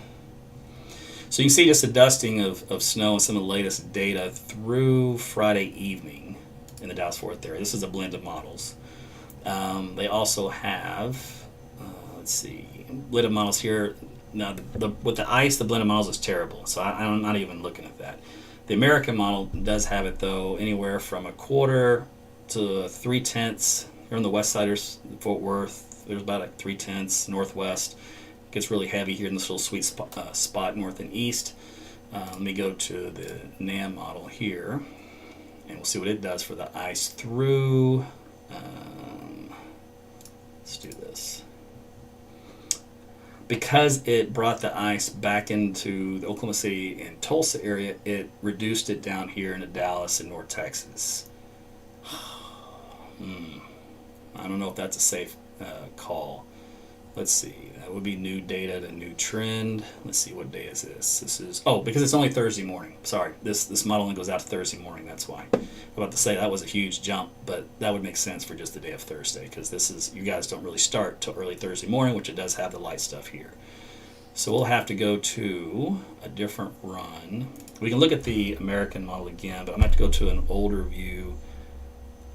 So you can see just a dusting of snow and some of the latest data through Friday evening in the Dallas-Fort Worth area. This is a blend of models. They also have, let's see, blended models here. Now, with the ice, the blended models is terrible, so I'm not even looking at that. The American model does have it, though, anywhere from 1/4 to 3/10. Here on the west side of Fort Worth, there's about 3/10. Northwest gets really heavy here in this little sweet spot north and east. Let me go to the NAM model here, and we'll see what it does for the ice through. Let's do this. Because it brought the ice back into the Oklahoma City and Tulsa area, it reduced it down here into Dallas and North Texas. I don't know if that's a safe call. Let's see. That would be new data to new trend. Let's see, what day is this? This is, oh, because it's only Thursday morning. Sorry, this model only goes out to Thursday morning. That's why. I'm about to say that was a huge jump, but that would make sense for just the day of Thursday, because this is, you guys don't really start till early Thursday morning, which it does have the light stuff here. So we'll have to go to a different run. We can look at the American model again, but I'm going to have to go to an older view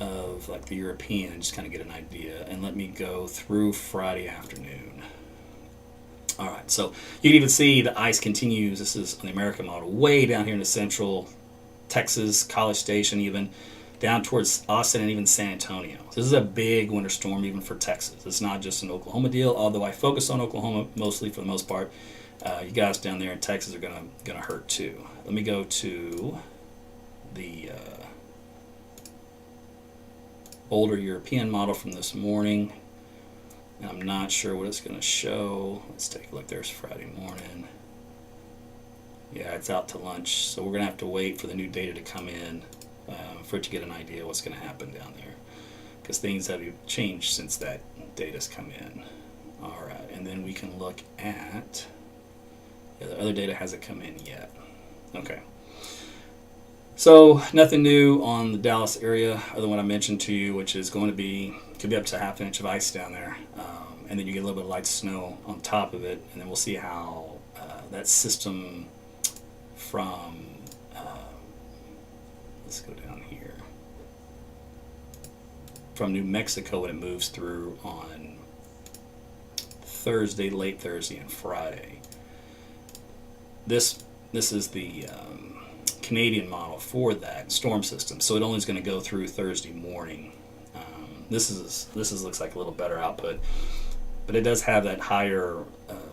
of like the European and just kind of get an idea. And let me go through Friday afternoon. All right, so you can even see the ice continues. This is on the American model, way down here in the central Texas, College Station, even down towards Austin and even San Antonio. So this is a big winter storm even for Texas. It's not just an Oklahoma deal, although I focus on Oklahoma mostly for the most part. You guys down there in Texas are gonna hurt too. Let me go to the older European model from this morning. And I'm not sure what it's going to show. Let's take a look. There's Friday morning. Yeah, it's out to lunch. So we're going to have to wait for the new data to come in for it to get an idea of what's going to happen down there. Because things have changed since that data's come in. All right, and then we can look at, yeah, the other data hasn't come in yet. Okay. So nothing new on the Dallas area other than what I mentioned to you, which is going to be, could be up to 1/2 inch of ice down there. And then you get a little bit of light snow on top of it. And then we'll see how that system from, let's go down here, from New Mexico when it moves through on Thursday, late Thursday and Friday. This is the Canadian model for that storm system, so it only is going to go through Thursday morning. This looks like a little better output, but it does have that higher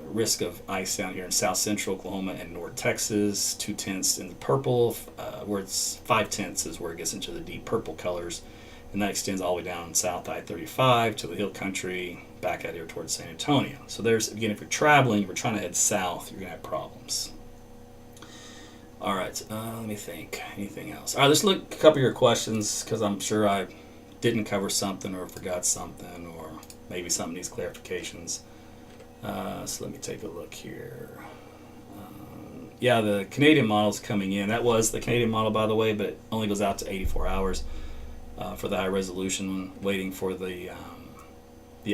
risk of ice down here in south central Oklahoma and North Texas. 2/10 in the purple, where it's 5/10 is where it gets into the deep purple colors, and that extends all the way down south I-35 to the hill country back out here towards San Antonio. So there's, again, if you're traveling, if you're trying to head south, you're going to have problems. All right, let me think. Anything else? All right, let's look at a couple of your questions, because I'm sure I didn't cover something or forgot something, or maybe something needs clarifications. So let me take a look here. Yeah, the Canadian model's coming in. That was the Canadian model, by the way, but it only goes out to 84 hours for the high resolution one, waiting for the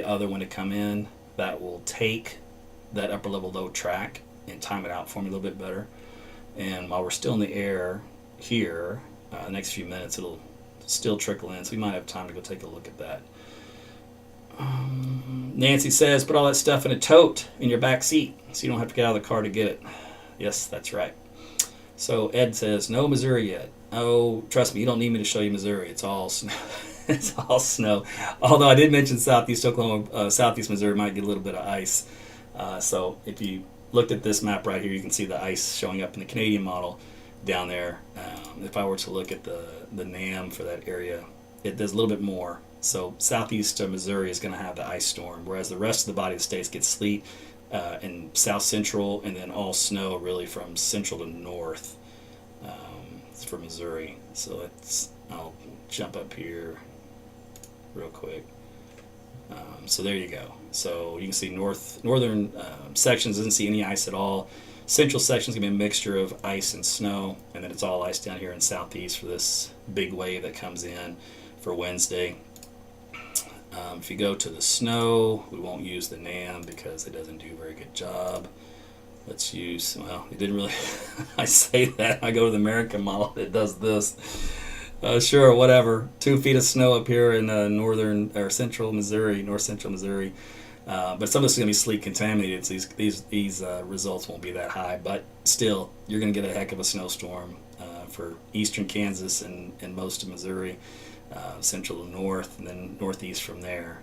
other one to come in. That will take that upper level load track and time it out for me a little bit better. And while we're still in the air here, the next few minutes it'll still trickle in, so we might have time to go take a look at that. Nancy says, put all that stuff in a tote in your back seat so you don't have to get out of the car to get it. Yes, that's right. So Ed says, no Missouri yet. Oh, trust me, you don't need me to show you Missouri. It's all snow. It's all snow. Although I did mention southeast Oklahoma, southeast Missouri might get a little bit of ice. So if you looked at this map right here, you can see the ice showing up in the Canadian model down there. If I were to look at the NAM for that area, it does a little bit more. So southeast of Missouri is going to have the ice storm, whereas the rest of the body of the states gets sleet in south central, and then all snow really from central to north for Missouri. So I'll jump up here real quick. So there you go. So you can see northern sections doesn't see any ice at all. Central sections gonna be a mixture of ice and snow, and then it's all ice down here in southeast for this big wave that comes in for Wednesday. If you go to the snow, we won't use the NAM because it doesn't do a very good job. Let's use, well, it didn't really, I say that, I go to the American model, it does this. Sure, whatever. 2 feet of snow up here in northern or central Missouri, north central Missouri. But some of this is going to be sleet contaminated, so these results won't be that high. But still, you're going to get a heck of a snowstorm for eastern Kansas and most of Missouri, central to north, and then northeast from there.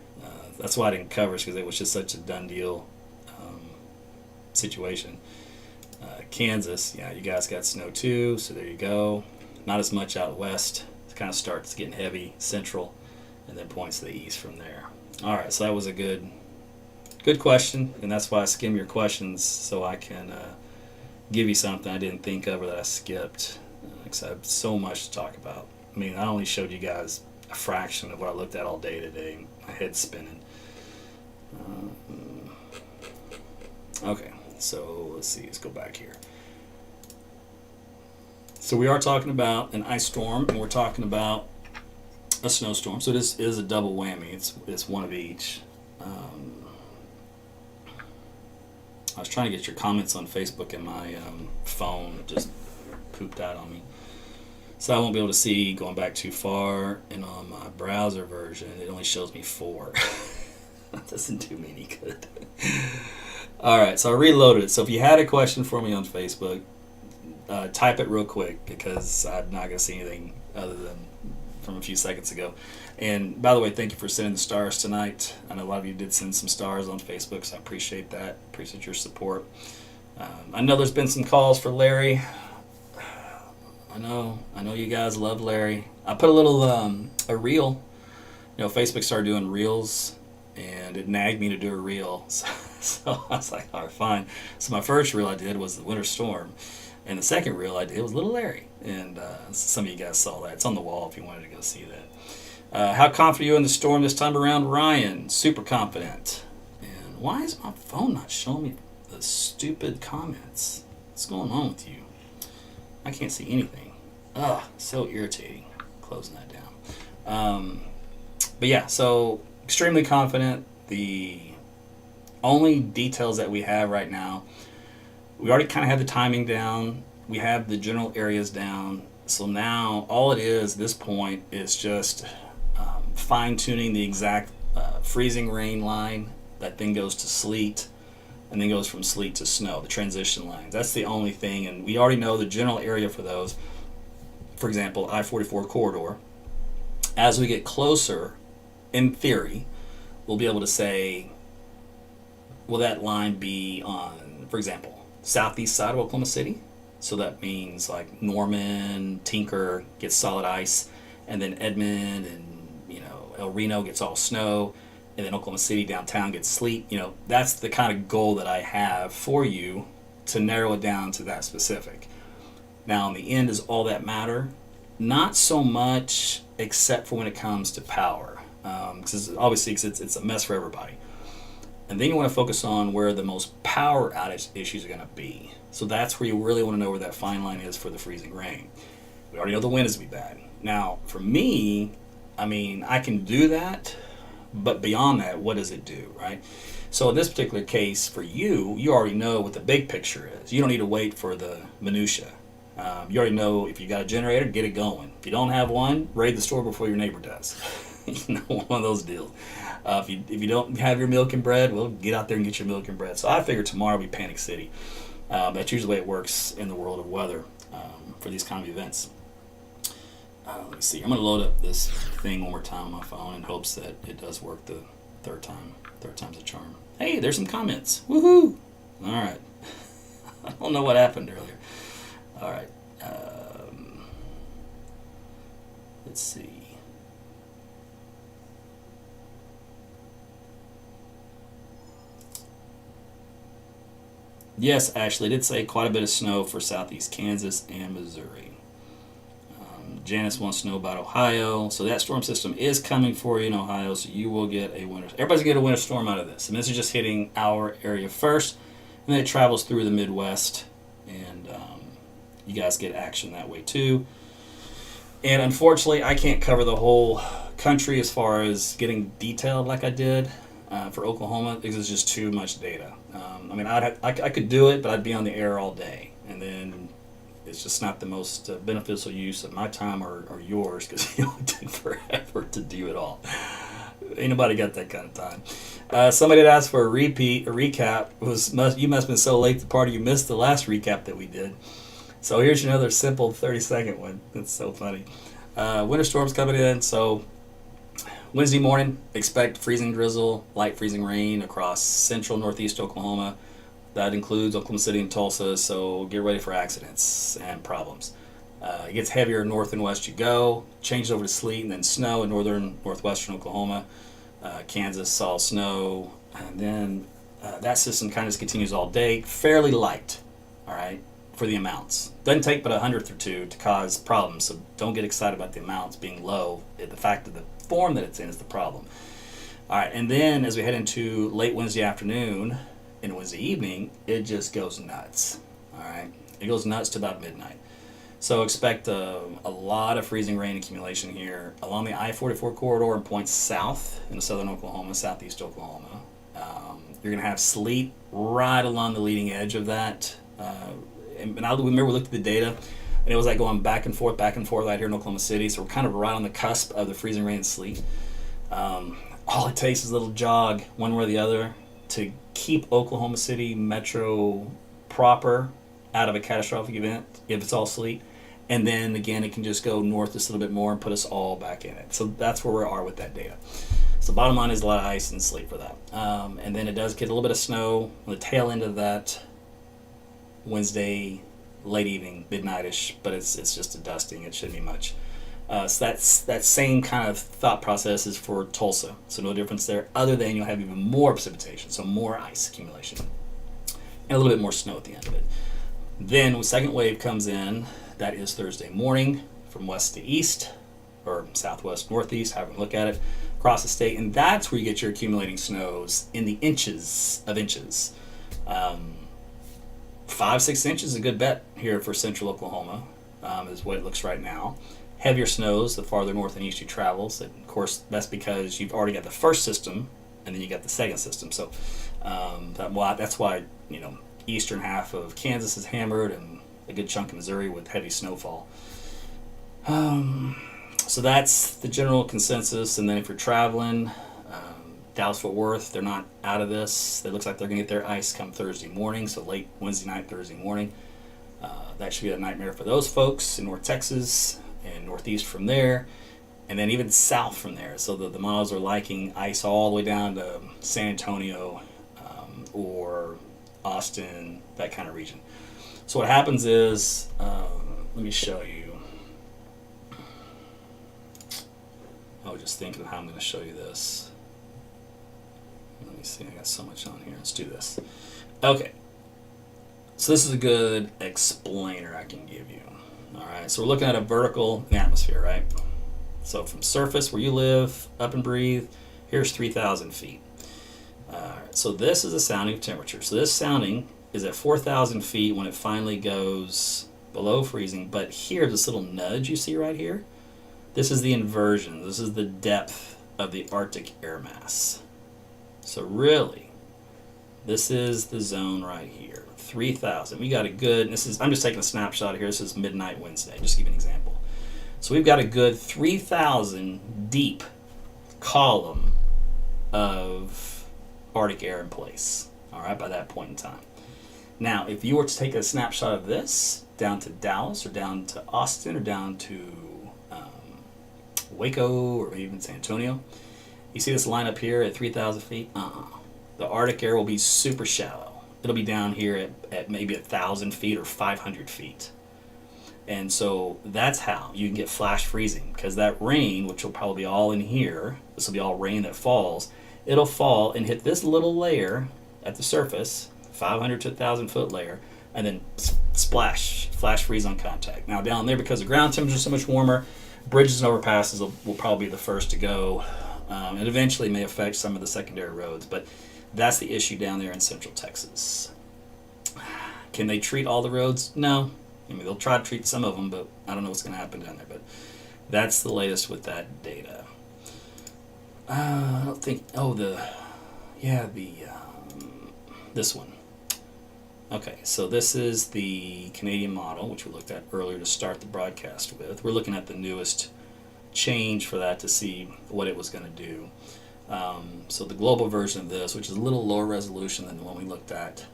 That's why I didn't cover it, because it was just such a done deal situation. Kansas, yeah, you guys got snow too, so there you go. Not as much out west. It kind of starts getting heavy central, and then points to the east from there. All right, so that was a good question, and that's why I skim your questions so I can give you something I didn't think of or that I skipped, because I have so much to talk about. I mean, I only showed you guys a fraction of what I looked at all day today. My head's spinning. Okay, so let's see. Let's go back here. So we are talking about an ice storm, and we're talking about a snowstorm. So this is a double whammy. It's one of each. I was trying to get your comments on Facebook, and my phone just pooped out on me. So I won't be able to see going back too far. And on my browser version, it only shows me 4. That doesn't do me any good. All right, so I reloaded it. So if you had a question for me on Facebook, type it real quick, because I'm not going to see anything other than from a few seconds ago. And by the way, thank you for sending the stars tonight. I know a lot of you did send some stars on Facebook, so I appreciate that. Appreciate your support. I know there's been some calls for Larry. I know you guys love Larry. I put a little a reel. You know, Facebook started doing reels, and it nagged me to do a reel. So I was like, all right, fine. So my first reel I did was the winter storm, and the second reel I did was Little Larry. And some of you guys saw that. It's on the wall if you wanted to go see that. How confident are you in the storm this time around, Ryan? Super confident. And why is my phone not showing me the stupid comments? What's going on with you? I can't see anything. Ugh, so irritating. Closing that down. But yeah, so extremely confident. The only details that we have right now, we already kind of have the timing down. We have the general areas down. So now all it is at this point is just fine-tuning the exact freezing rain line that then goes to sleet, and then goes from sleet to snow, the transition lines. That's the only thing, and we already know the general area for those. For example, I-44 corridor. As we get closer, in theory, we'll be able to say, will that line be on, for example, southeast side of Oklahoma City? So that means like Norman, Tinker gets solid ice, and then Edmond and El Reno gets all snow, and then Oklahoma City downtown gets sleet. That's the kind of goal that I have for you to narrow it down to that specific. Now, in the end, does all that matter? Not so much, except for when it comes to power, because obviously it's a mess for everybody. And then you want to focus on where the most power outage issues are going to be. So that's where you really want to know where that fine line is for the freezing rain. We already know the wind is going to be bad. Now, for me, I can do that, but beyond that, what does it do, right? So in this particular case, for you already know what the big picture is. You don't need to wait for the minutia. You already know if you got a generator, get it going. If you don't have one, raid the store before your neighbor does. One of those deals. If you don't have your milk and bread, well, get out there and get your milk and bread. So I figure tomorrow will be Panic City. That's usually the way it works in the world of weather for these kind of events. Let me see. I'm going to load up this thing one more time on my phone in hopes that it does work the third time. Third time's a charm. Hey, there's some comments. Woohoo! All right. I don't know what happened earlier. All right. Let's see. Yes, Ashley, did say quite a bit of snow for southeast Kansas and Missouri. Janice wants to know about Ohio. So that storm system is coming for you in Ohio, so you will get a winter. Everybody's going to get a winter storm out of this. And this is just hitting our area first, and then it travels through the Midwest, and you guys get action that way too. And unfortunately, I can't cover the whole country as far as getting detailed like I did for Oklahoma, because it's just too much data. I mean, I could do it, but I'd be on the air all day, and then it's just not the most beneficial use of my time or yours, because it would take forever to do it all. Ain't nobody got that kind of time. Somebody had asked for a recap. You must have been so late to the party you missed the last recap that we did. So here's another simple 30-second one. It's so funny. Winter storms coming in. So Wednesday morning, expect freezing drizzle, light freezing rain across central northeast Oklahoma. That includes Oklahoma City and Tulsa, so get ready for accidents and problems. It gets heavier north and west you go, changes over to sleet and then snow in northern northwestern Oklahoma. Kansas saw snow, and then that system kind of just continues all day, fairly light, all right, for the amounts. Doesn't take but a hundredth or two to cause problems, so don't get excited about the amounts being low. The fact of the form that it's in is the problem. All right, and then as we head into late Wednesday afternoon and Wednesday evening, it just goes nuts, all right? It goes nuts to about midnight. So expect a lot of freezing rain accumulation here along the I-44 corridor and points south into southern Oklahoma, southeast Oklahoma. You're going to have sleet right along the leading edge of that. And I remember we looked at the data, and it was like going back and forth right here in Oklahoma City. So we're kind of right on the cusp of the freezing rain and sleet. All it takes is a little jog one way or the other to keep Oklahoma City metro proper out of a catastrophic event if it's all sleet. And then again, it can just go north just a little bit more and put us all back in it. So that's where we are with that data. So bottom line is a lot of ice and sleet for that. And then it does get a little bit of snow on the tail end of that Wednesday late evening, midnight-ish, but it's just a dusting. It shouldn't be much. So that same kind of thought process is for Tulsa. So no difference there, other than you'll have even more precipitation, so more ice accumulation, and a little bit more snow at the end of it. Then when the second wave comes in, that is Thursday morning from west to east, or southwest, northeast, however you look at it, across the state, and that's where you get your accumulating snows in the inches of inches. 5-6 inches is a good bet here for central Oklahoma, is what it looks right now. Heavier snows the farther north and east you travel. So of course, that's because you've already got the first system, and then you got the second system. So that's why eastern half of Kansas is hammered, and a good chunk of Missouri with heavy snowfall. So that's the general consensus. And then if you're traveling, Dallas-Fort Worth, they're not out of this. It looks like they're going to get their ice come Thursday morning, so late Wednesday night, Thursday morning. That should be a nightmare for those folks in North Texas and northeast from there, and then even south from there. So the models are liking ice all the way down to San Antonio or Austin, that kind of region. So what happens is, let me show you. I was just thinking of how I'm going to show you this. Let me see, I got so much on here. Let's do this. Okay. So this is a good explainer I can give you. All right, so we're looking at a vertical atmosphere, right? So from surface where you live, up and breathe, here's 3,000 feet. So this is a sounding temperature. So this sounding is at 4,000 feet when it finally goes below freezing. But here, this little nudge you see right here, this is the inversion. This is the depth of the Arctic air mass. So really, this is the zone right here, 3,000. We got a good, I'm just taking a snapshot here. This is midnight Wednesday, just to give you an example. So we've got a good 3,000 deep column of Arctic air in place, all right, by that point in time. Now, if you were to take a snapshot of this down to Dallas or down to Austin or down to Waco or even San Antonio, you see this line up here at 3,000 feet? The Arctic air will be super shallow. It'll be down here at maybe 1,000 feet or 500 feet. And so that's how you can get flash freezing, because that rain, which will probably be all in here, this will be all rain that falls, it'll fall and hit this little layer at the surface, 500 to 1,000 foot layer, and then splash, flash freeze on contact. Now down there, because the ground temperature is so much warmer, bridges and overpasses will probably be the first to go. It eventually may affect some of the secondary roads, but that's the issue down there in central Texas. Can they treat all the roads? No. I mean, they'll try to treat some of them, but I don't know what's going to happen down there. But That's the latest with that data. I don't think. Oh, this one. Okay, so this is the Canadian model, which we looked at earlier to start the broadcast with. We're looking at the newest change for that to see what it was going to do. So the global version of this, which is a little lower resolution than the one we looked at,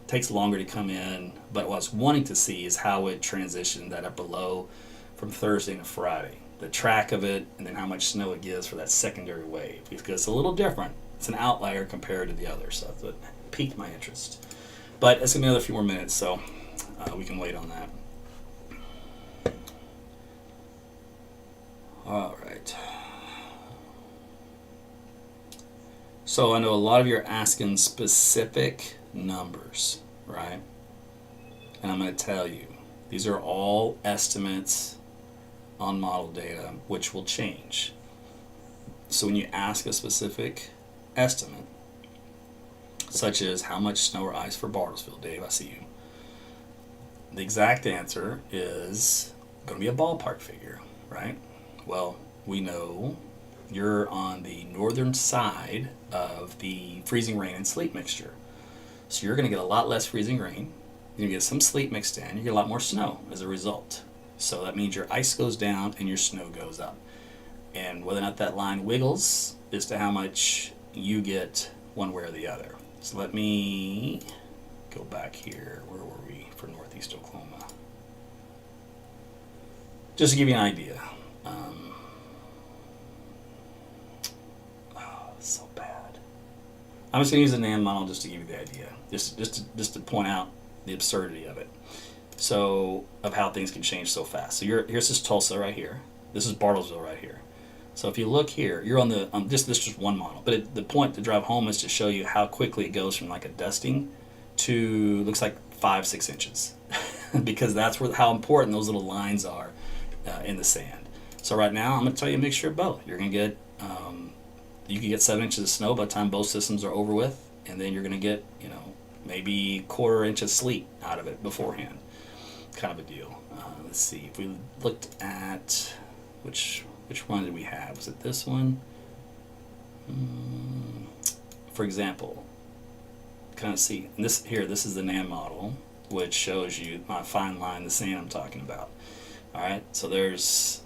takes longer to come in, but what I was wanting to see is how it transitioned that upper low from Thursday to Friday, the track of it, and then how much snow it gives for that secondary wave, because it's a little different. It's an outlier compared to the other, so it piqued my interest. But it's going to be another few more minutes, so we can wait on that. All right. So I know a lot of you are asking specific numbers, right? And I'm going to tell you, these are all estimates on model data, which will change. So when you ask a specific estimate, such as how much snow or ice for Bartlesville, Dave, I see you. The exact answer is going to be a ballpark figure, right? Well, we know you're on the northern side of the freezing rain and sleet mixture. So you're going to get a lot less freezing rain. You're going to get some sleet mixed in. You get a lot more snow as a result. So that means your ice goes down and your snow goes up. And whether or not that line wiggles is to how much you get one way or the other. So let me go back here. Where were we for Northeast Oklahoma? Just to give you an idea. So bad. I'm just going to use the NAM model just to give you the idea. Just to point out the absurdity of it. So, of how things can change so fast. So here's this Tulsa right here. This is Bartlesville right here. So if you look here, you're on the this is just one model. But the point to drive home is to show you how quickly it goes from like a dusting to looks like 5-6 inches, because that's how important those little lines are in the sand. So right now I'm going to tell you a mixture of both. You're going to get you can get 7 inches of snow by the time both systems are over with, and then you're going to get maybe 1/4 inch of sleet out of it beforehand. Kind of a deal. Let's see if we looked at which one did we have? Was it this one? For example, kind of see, and this is the NAM model, which shows you my fine line, the sand I'm talking about. All right, so there's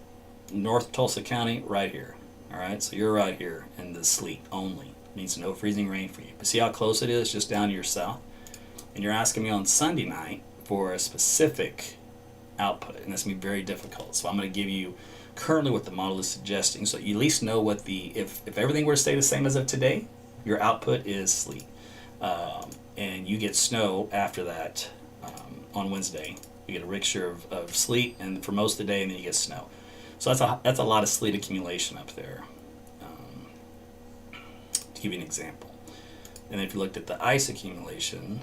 North Tulsa County right here. All right, so you're right here in the sleet only. Means no freezing rain for you. But see how close it is just down to your south? And you're asking me on Sunday night for a specific output, and that's going to be very difficult. So I'm going to give you currently what the model is suggesting, so you at least know what if everything were to stay the same as of today, your output is sleet. And you get snow after that on Wednesday. You get a mixture of sleet and for most of the day, and then you get snow. So that's a lot of sleet accumulation up there, to give you an example. And then if you looked at the ice accumulation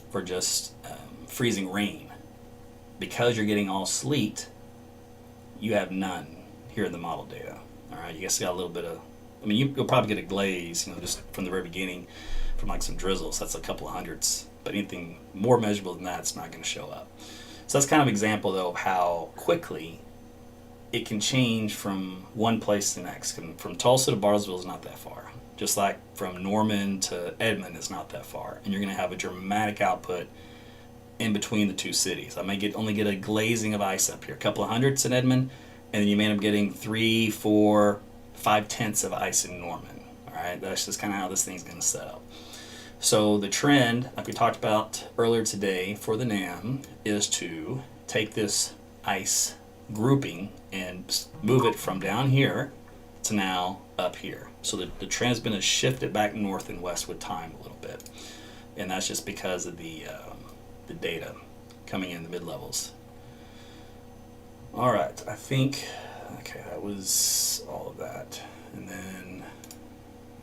for just freezing rain, because you're getting all sleet, you have none here in the model data. All right, you guys got a little bit of, you'll probably get a glaze, just from the very beginning, from like some drizzles. That's a couple of hundredths, but anything more measurable than that, it's not going to show up. So that's kind of an example, though, of how quickly it can change from one place to the next. From Tulsa to Bartlesville is not that far. Just like from Norman to Edmond is not that far. And you're going to have a dramatic output in between the two cities. I may only get a glazing of ice up here, a couple of hundredths in Edmond, and then you may end up getting 3, 4, 5/10 of ice in Norman. All right, that's just kind of how this thing's going to set up. So the trend, like we talked about earlier today for the NAM, is to take this ice grouping and move it from down here to now up here. So the trend's been shifted back north and west with time a little bit, and that's just because of the data coming in the mid-levels. All right, I think, okay, that was all of that. And then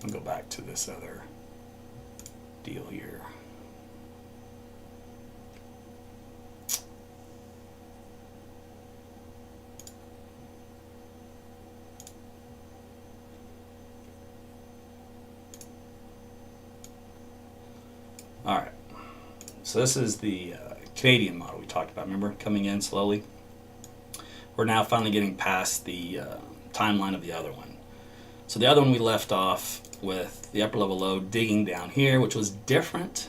I'll go back to this other deal here. All right, so this is the Canadian model we talked about, remember, coming in slowly. we're now finally getting past the timeline of the other one. So the other one we left off with the upper level low digging down here, which was different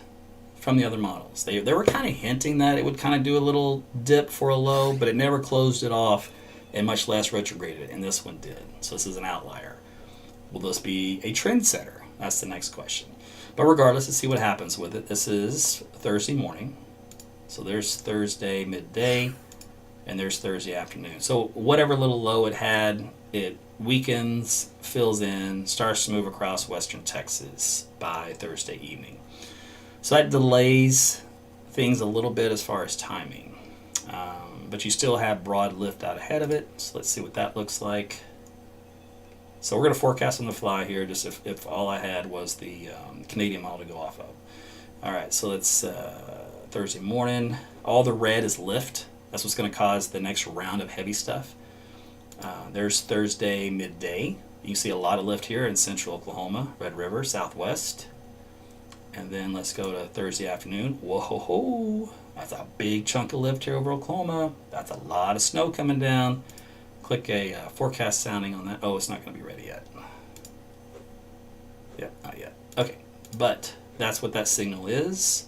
from the other models. They were kind of hinting that it would kind of do a little dip for a low, but it never closed it off and much less retrograded, and this one did. So this is an outlier. Will this be a trend setter? That's the next question. But regardless, let's see what happens with it. This is Thursday morning. So there's Thursday midday, and there's Thursday afternoon. So whatever little low it had, it weakens, fills in, starts to move across western Texas by Thursday evening. So that delays things a little bit as far as timing. But you still have broad lift out ahead of it. So let's see what that looks like. So we're going to forecast on the fly here, just if all I had was the Canadian model to go off of. All right, so it's Thursday morning. All the red is lift. That's what's going to cause the next round of heavy stuff. There's Thursday midday. You can see a lot of lift here in central Oklahoma, Red River, southwest. And then let's go to Thursday afternoon. Whoa, that's a big chunk of lift here over Oklahoma. That's a lot of snow coming down. Click a forecast sounding on that. Oh, it's not going to be ready yet. Yep, not yet. Okay, but that's what that signal is.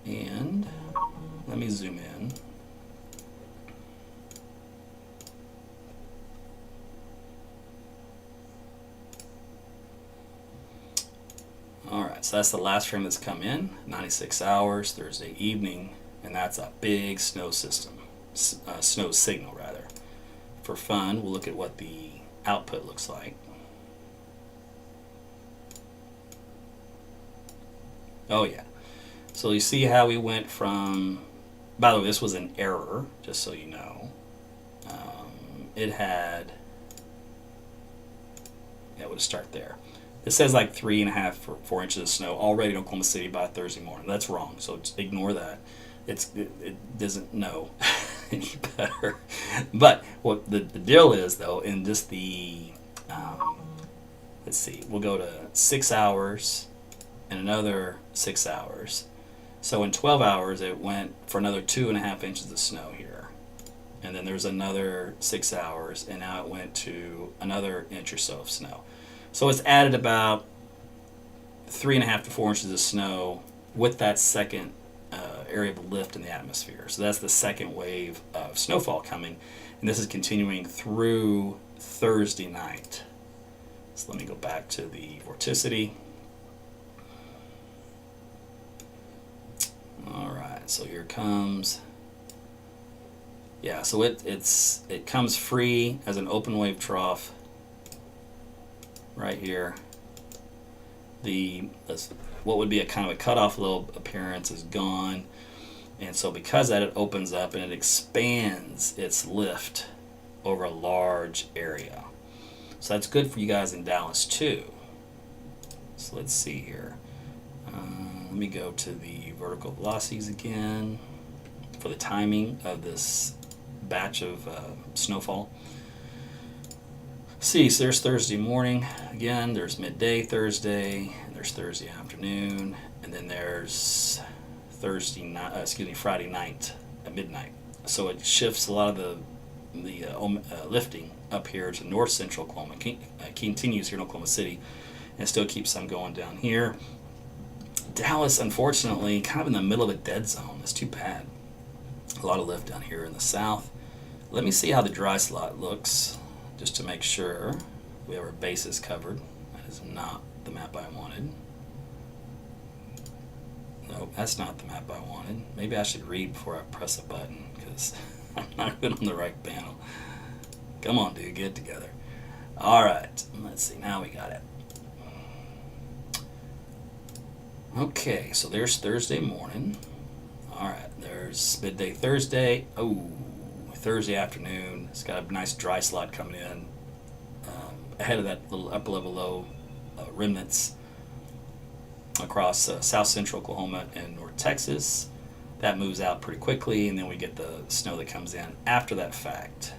And let me zoom in. Alright, so that's the last frame that's come in, 96 hours, Thursday evening, and that's a big snow system, snow signal rather. For fun, we'll look at what the output looks like. Oh yeah, so you see how we went from, by the way, this was an error, just so you know. It had, yeah, we'll start there. It says like 3.5 or 4 inches of snow already in Oklahoma City by Thursday morning. That's wrong, so just ignore that. It doesn't know any better. But what the deal is, though, in just the, let's see, we'll go to 6 hours and another 6 hours. So in 12 hours, it went for another 2.5 inches of snow here. And then there's another 6 hours, and now it went to another inch or so of snow. So it's added about 3.5 to 4 inches of snow with that second area of lift in the atmosphere. So that's the second wave of snowfall coming, and this is continuing through Thursday night. So let me go back to the vorticity. All right, so here comes. Yeah, so it comes free as an open wave trough. Right here, what would be a kind of a cutoff low appearance is gone, and so because that, it opens up and it expands its lift over a large area. So that's good for you guys in Dallas too. So let's see here. Let me go to the vertical velocities again for the timing of this batch of snowfall. See, so there's Thursday morning again, there's midday Thursday, and there's Thursday afternoon, and then there's Friday night at midnight. So it shifts a lot of the lifting up here to north central Oklahoma. Continues here in Oklahoma City, and still keeps some going down here. Dallas, unfortunately, kind of in the middle of a dead zone. It's too bad. A lot of lift down here in the south. Let me see how the dry slot looks, just to make sure we have our bases covered. That is not the map I wanted. Nope, that's not the map I wanted. Maybe I should read before I press a button, because I'm not good on the right panel. Come on, dude, get it together. Alright, let's see, now we got it. Okay, so there's Thursday morning. Alright, there's midday Thursday. Oh, Thursday afternoon. It's got a nice dry slot coming in ahead of that little upper level low remnants across south central Oklahoma and north Texas. That moves out pretty quickly, and then we get the snow that comes in after that fact.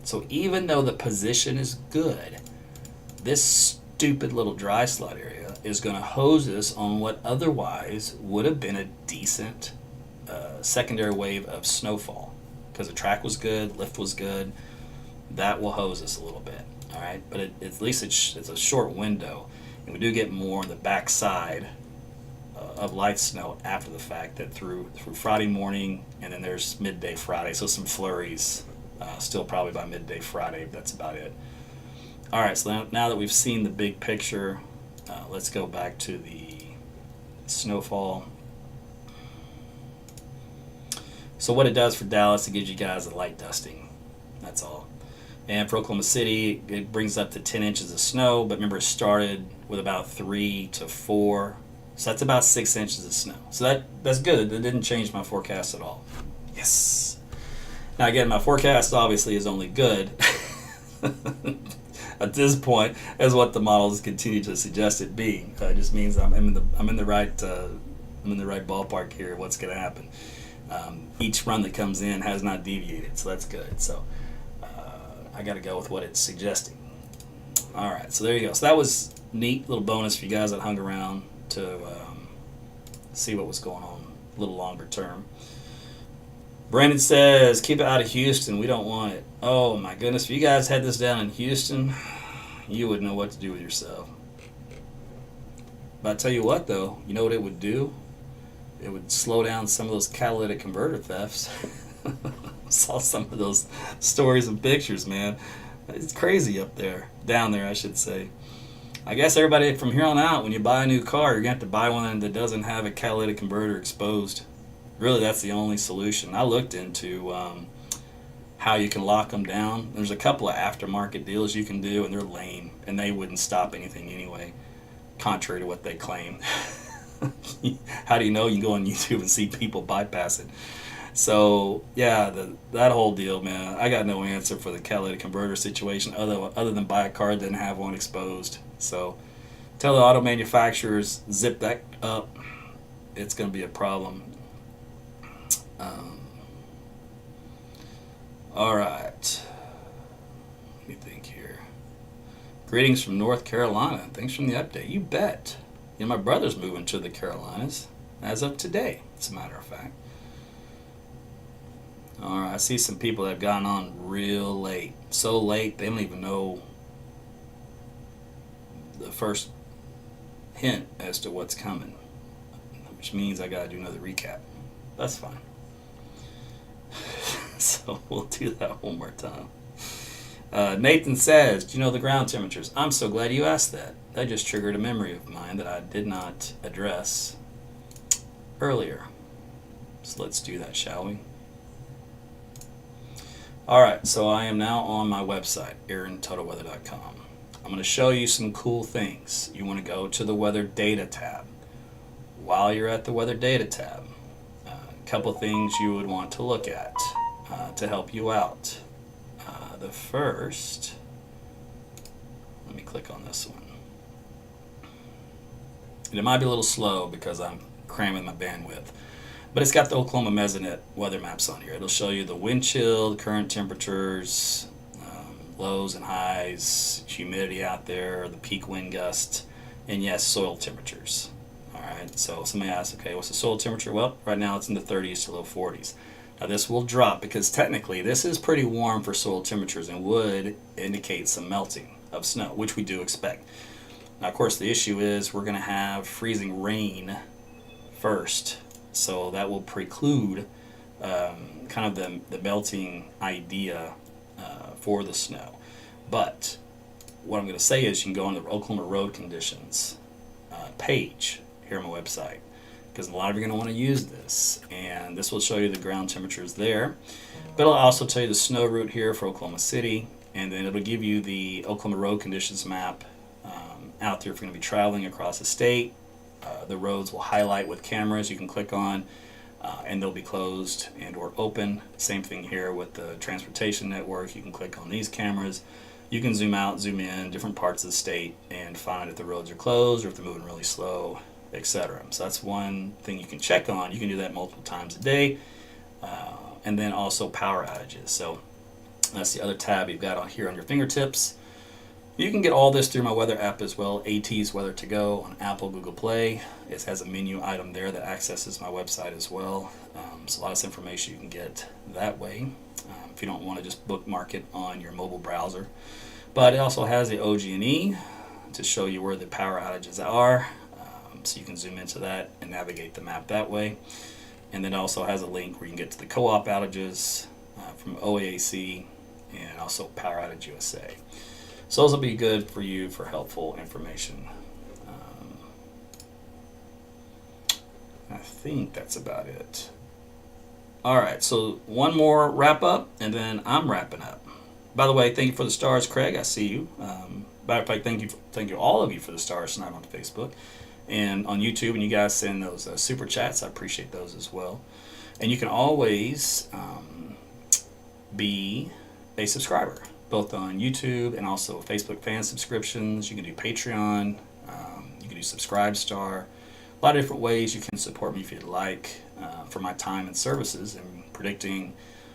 So even though the position is good, this stupid little dry slot area is going to hose us on what otherwise would have been a decent secondary wave of snowfall. because the track was good, lift was good, that will hose us a little bit. All right, but at least it's a short window, and we do get more on the back side of light snow after the fact, that through Friday morning, and then there's midday Friday, so some flurries still probably by midday Friday. But that's about it. All right, so now that we've seen the big picture, let's go back to the snowfall. So what it does for Dallas, it gives you guys a light dusting. That's all. And for Oklahoma City, it brings up to 10 inches of snow, but remember it started with about 3 to 4. So that's about 6 inches of snow. So that's good. That didn't change my forecast at all. Yes. Now again, my forecast obviously is only good at this point, as what the models continue to suggest it being. It just means I'm in the right ballpark here. What's going to happen? Each run that comes in has not deviated, so that's good. So I got to go with what it's suggesting. All right, so there you go. So that was neat, little bonus for you guys that hung around to see what was going on a little longer term. Brandon says, keep it out of Houston. We don't want it. Oh my goodness, if you guys had this down in Houston, you wouldn't know what to do with yourself. But I tell you what though, you know what it would do? It would slow down some of those catalytic converter thefts. Saw some of those stories and pictures, man. It's crazy up there. Down there, I should say. I guess everybody from here on out, when you buy a new car, you're going to have to buy one that doesn't have a catalytic converter exposed. Really, that's the only solution. I looked into how you can lock them down. There's a couple of aftermarket deals you can do, and they're lame, and they wouldn't stop anything anyway, contrary to what they claim. How do you know? You can go on YouTube and see people bypass it. So, yeah, that whole deal, man, I got no answer for the catalytic converter situation other than buy a car that didn't have one exposed. So, tell the auto manufacturers, zip that up. It's going to be a problem. All right. Let me think here. Greetings from North Carolina. Thanks for the update. You bet. You know, my brother's moving to the Carolinas as of today, as a matter of fact. All right, I see some people that have gone on real late. So late, they don't even know the first hint as to what's coming, which means I got to do another recap. That's fine. So we'll do that one more time. Nathan says, do you know the ground temperatures? I'm so glad you asked that. That just triggered a memory of mine that I did not address earlier. So let's do that, shall we? Alright, so I am now on my website, AaronTuttleWeather.com. I'm going to show you some cool things. You want to go to the Weather Data tab. While you're at the Weather Data tab, a couple things you would want to look at to help you out. The first, let me click on this one. And it might be a little slow because I'm cramming my bandwidth. But it's got the Oklahoma Mesonet weather maps on here. It'll show you the wind chill, the current temperatures, lows and highs, humidity out there, the peak wind gust, and yes, soil temperatures. Alright, so somebody asks, okay, what's the soil temperature? Well, right now it's in the 30s to low 40s. Now this will drop because technically this is pretty warm for soil temperatures and would indicate some melting of snow, which we do expect. Now, of course, the issue is we're going to have freezing rain first. So that will preclude kind of the melting idea for the snow. But what I'm going to say is you can go on the Oklahoma road conditions page here on my website, because a lot of you are going to want to use this. And this will show you the ground temperatures there. But it'll also tell you the snow route here for Oklahoma City. And then it'll give you the Oklahoma road conditions map out there if you're going to be traveling across the state. The roads will highlight with cameras you can click on, and they'll be closed and or open. Same thing here with the transportation network. You can click on these cameras. You can zoom out, zoom in, different parts of the state, and find if the roads are closed or if they're moving really slow, etc. So that's one thing you can check on. You can do that multiple times a day. And then also power outages. So that's the other tab you've got on here on your fingertips. You can get all this through my weather app as well, AT's Weather to Go on Apple, Google Play. It has a menu item there that accesses my website as well. So a lot of information you can get that way if you don't want to just bookmark it on your mobile browser. But it also has the OG&E to show you where the power outages are. So you can zoom into that and navigate the map that way. And then it also has a link where you can get to the co-op outages from OAAC and also Power Outage USA. So those will be good for you for helpful information. I think that's about it. All right, so one more wrap up, and then I'm wrapping up. By the way, thank you for the stars, Craig. I see you. Matter of fact, thank you all of you for the stars tonight on Facebook and on YouTube. And you guys send those super chats. I appreciate those as well. And you can always be a subscriber, both on YouTube and also Facebook fan subscriptions. You can do Patreon. You can do Subscribe Star. A lot of different ways you can support me if you'd like for my time and services and predicting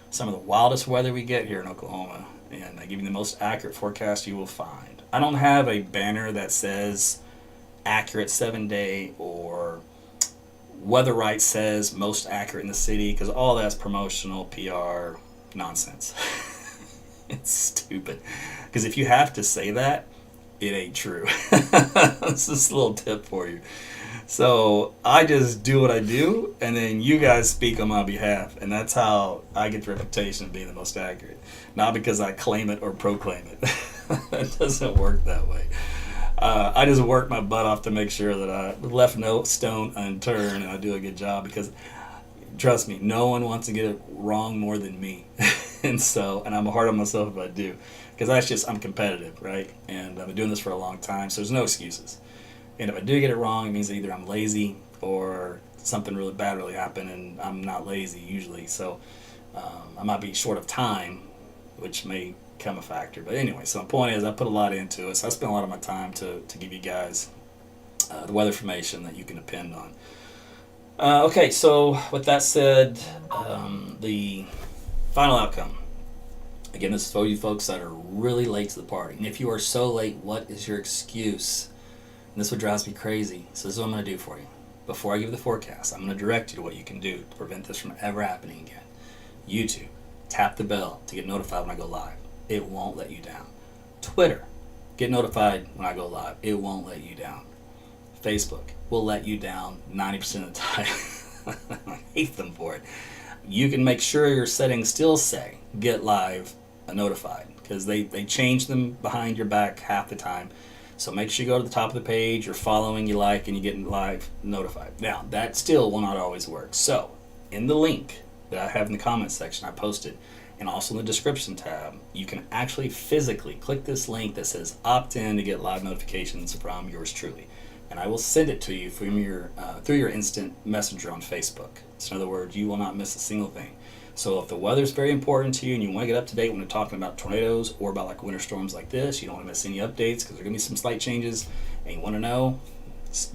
some of the wildest weather we get here in Oklahoma and giving the most accurate forecast you will find. I don't have a banner that says accurate 7-day or Weather Right says most accurate in the city, because all that's promotional PR nonsense. It's stupid. Because if you have to say that, it ain't true. This is a little tip for you. So I just do what I do, and then you guys speak on my behalf, and that's how I get the reputation of being the most accurate. Not because I claim it or proclaim it. It doesn't work that way. I just work my butt off to make sure that I left no stone unturned and I do a good job, because trust me, no one wants to get it wrong more than me. and I'm hard on myself if I do, because I'm competitive, right? And I've been doing this for a long time, so there's no excuses. And if I do get it wrong, it means that either I'm lazy or something really bad really happened, and I'm not lazy usually. So I might be short of time, which may become a factor. But anyway, so my point is I put a lot into it. So I spend a lot of my time to give you guys the weather information that you can depend on. Okay, so with that said, the final outcome. Again, this is for you folks that are really late to the party. And if you are so late, what is your excuse? And this is what drives me crazy. So this is what I'm going to do for you. Before I give the forecast, I'm going to direct you to what you can do to prevent this from ever happening again. YouTube, tap the bell to get notified when I go live. It won't let you down. Twitter, get notified when I go live. It won't let you down. Facebook will let you down 90% of the time. I hate them for it. You can make sure your settings still say get live notified, because they change them behind your back half the time. So make sure you go to the top of the page, you're following, you like, and you get live notified. Now, that still will not always work. So in the link that I have in the comments section, I posted, and also in the description tab, you can actually physically click this link that says opt in to get live notifications from yours truly. And I will send it to you from through your instant messenger on Facebook. So in other words, you will not miss a single thing. So if the weather's very important to you and you want to get up to date when we're talking about tornadoes or about like winter storms like this, you don't want to miss any updates because there are going to be some slight changes, and you want to know,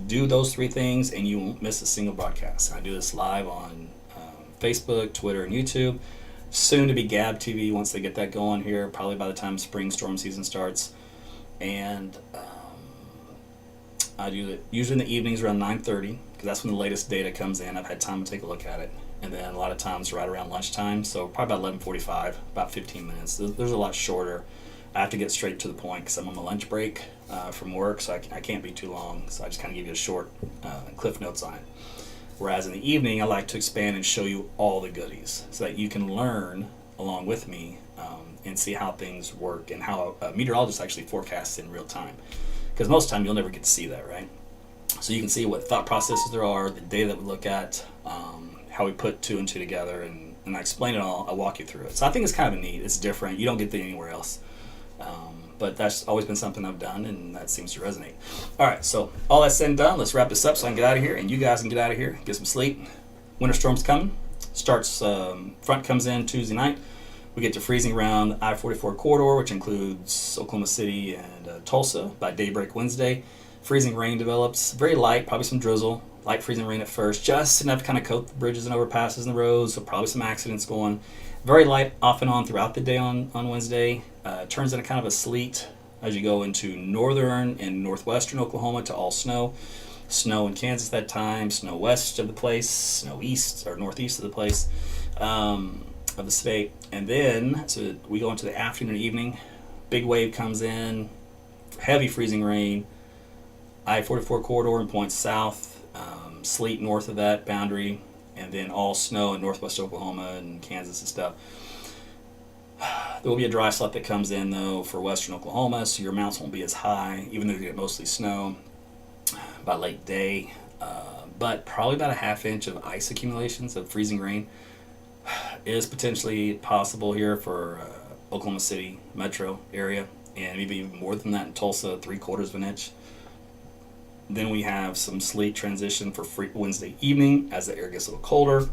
do those 3 things and you won't miss a single broadcast. And I do this live on Facebook, Twitter, and YouTube. Soon to be Gab TV once they get that going here, probably by the time spring storm season starts. And I do it usually in the evenings around 9:30, because that's when the latest data comes in. I've had time to take a look at it. And then a lot of times right around lunchtime, so probably about 11:45, about 15 minutes. There's a lot shorter. I have to get straight to the point because I'm on my lunch break from work, so I can't be too long. So I just kind of give you a short cliff notes on it. Whereas in the evening, I like to expand and show you all the goodies so that you can learn along with me and see how things work and how a meteorologist actually forecasts in real time. Because most of the time, you'll never get to see that, right? So you can see what thought processes there are, the data that we look at, how we put 2 and 2 together, and I explain it all. I walk you through it. So I think it's kind of neat. It's different. You don't get that anywhere else. But that's always been something I've done, and that seems to resonate. All right, so all that's said and done, let's wrap this up so I can get out of here, and you guys can get out of here, get some sleep. Winter storm's coming. Front comes in Tuesday night. We get to freezing around the I-44 corridor, which includes Oklahoma City and Tulsa by daybreak Wednesday. Freezing rain develops, very light, probably some drizzle. Light freezing rain at first, just enough to kind of coat the bridges and overpasses and the roads, so probably some accidents going. Very light off and on throughout the day on Wednesday. Turns into kind of a sleet as you go into northern and northwestern Oklahoma to all snow. Snow in Kansas that time, snow west of the place, snow east or northeast of the place, of the state. And then, so we go into the afternoon and evening, big wave comes in, heavy freezing rain, I-44 corridor and points south, sleet north of that boundary, and then all snow in northwest Oklahoma and Kansas and stuff. There will be a dry slot that comes in, though, for western Oklahoma, so your amounts won't be as high, even though you get mostly snow by late day. But probably about a ½ inch of ice accumulations of freezing rain is potentially possible here for Oklahoma City metro area, and maybe even more than that in Tulsa, 3/4 of an inch. Then we have some sleet transition for Wednesday evening as the air gets a little colder.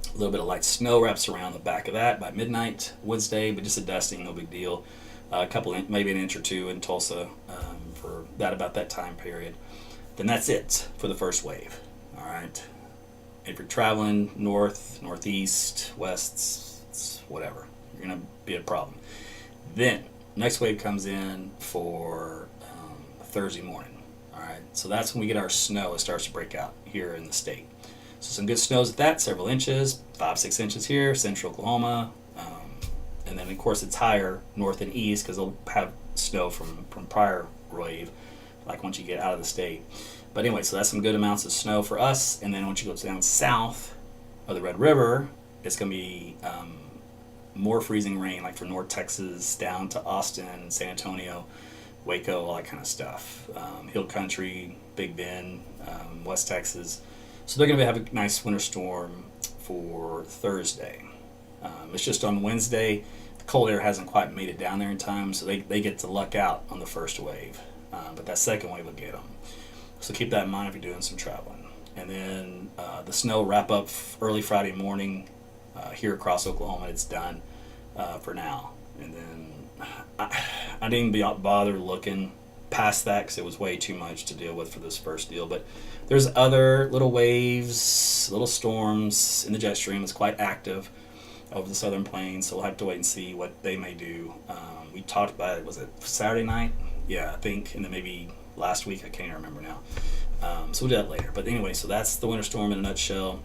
A little bit of light snow wraps around the back of that by midnight Wednesday, but just a dusting, no big deal. A couple, maybe an inch or two in Tulsa for that about that time period. Then that's it for the first wave. All right. If you're traveling north, northeast, west, whatever, you're going to be a problem. Then next wave comes in for Thursday morning. All right. So that's when we get our snow. It starts to break out here in the state. So some good snows at that, several inches, 5-6 inches here, central Oklahoma. And then, of course, it's higher north and east because they'll have snow from prior wave, like once you get out of the state. But anyway, so that's some good amounts of snow for us. And then once you go down south of the Red River, it's going to be more freezing rain, like from North Texas down to Austin, San Antonio, Waco, all that kind of stuff. Hill Country, Big Bend, West Texas. So they're going to have a nice winter storm for Thursday. It's just on Wednesday, the cold air hasn't quite made it down there in time, so they get to luck out on the first wave. But that second wave will get them. So keep that in mind if you're doing some traveling. And then the snow wrap up early Friday morning here across Oklahoma. It's done for now. And then I didn't bother looking past that because it was way too much to deal with for this first deal. But there's other little waves, little storms in the jet stream. It's quite active over the southern plains, so we'll have to wait and see what they may do. We talked about it, was it Saturday night? Yeah, I think, and then maybe last week, I can't remember now. So we'll do that later. But anyway, so that's the winter storm in a nutshell.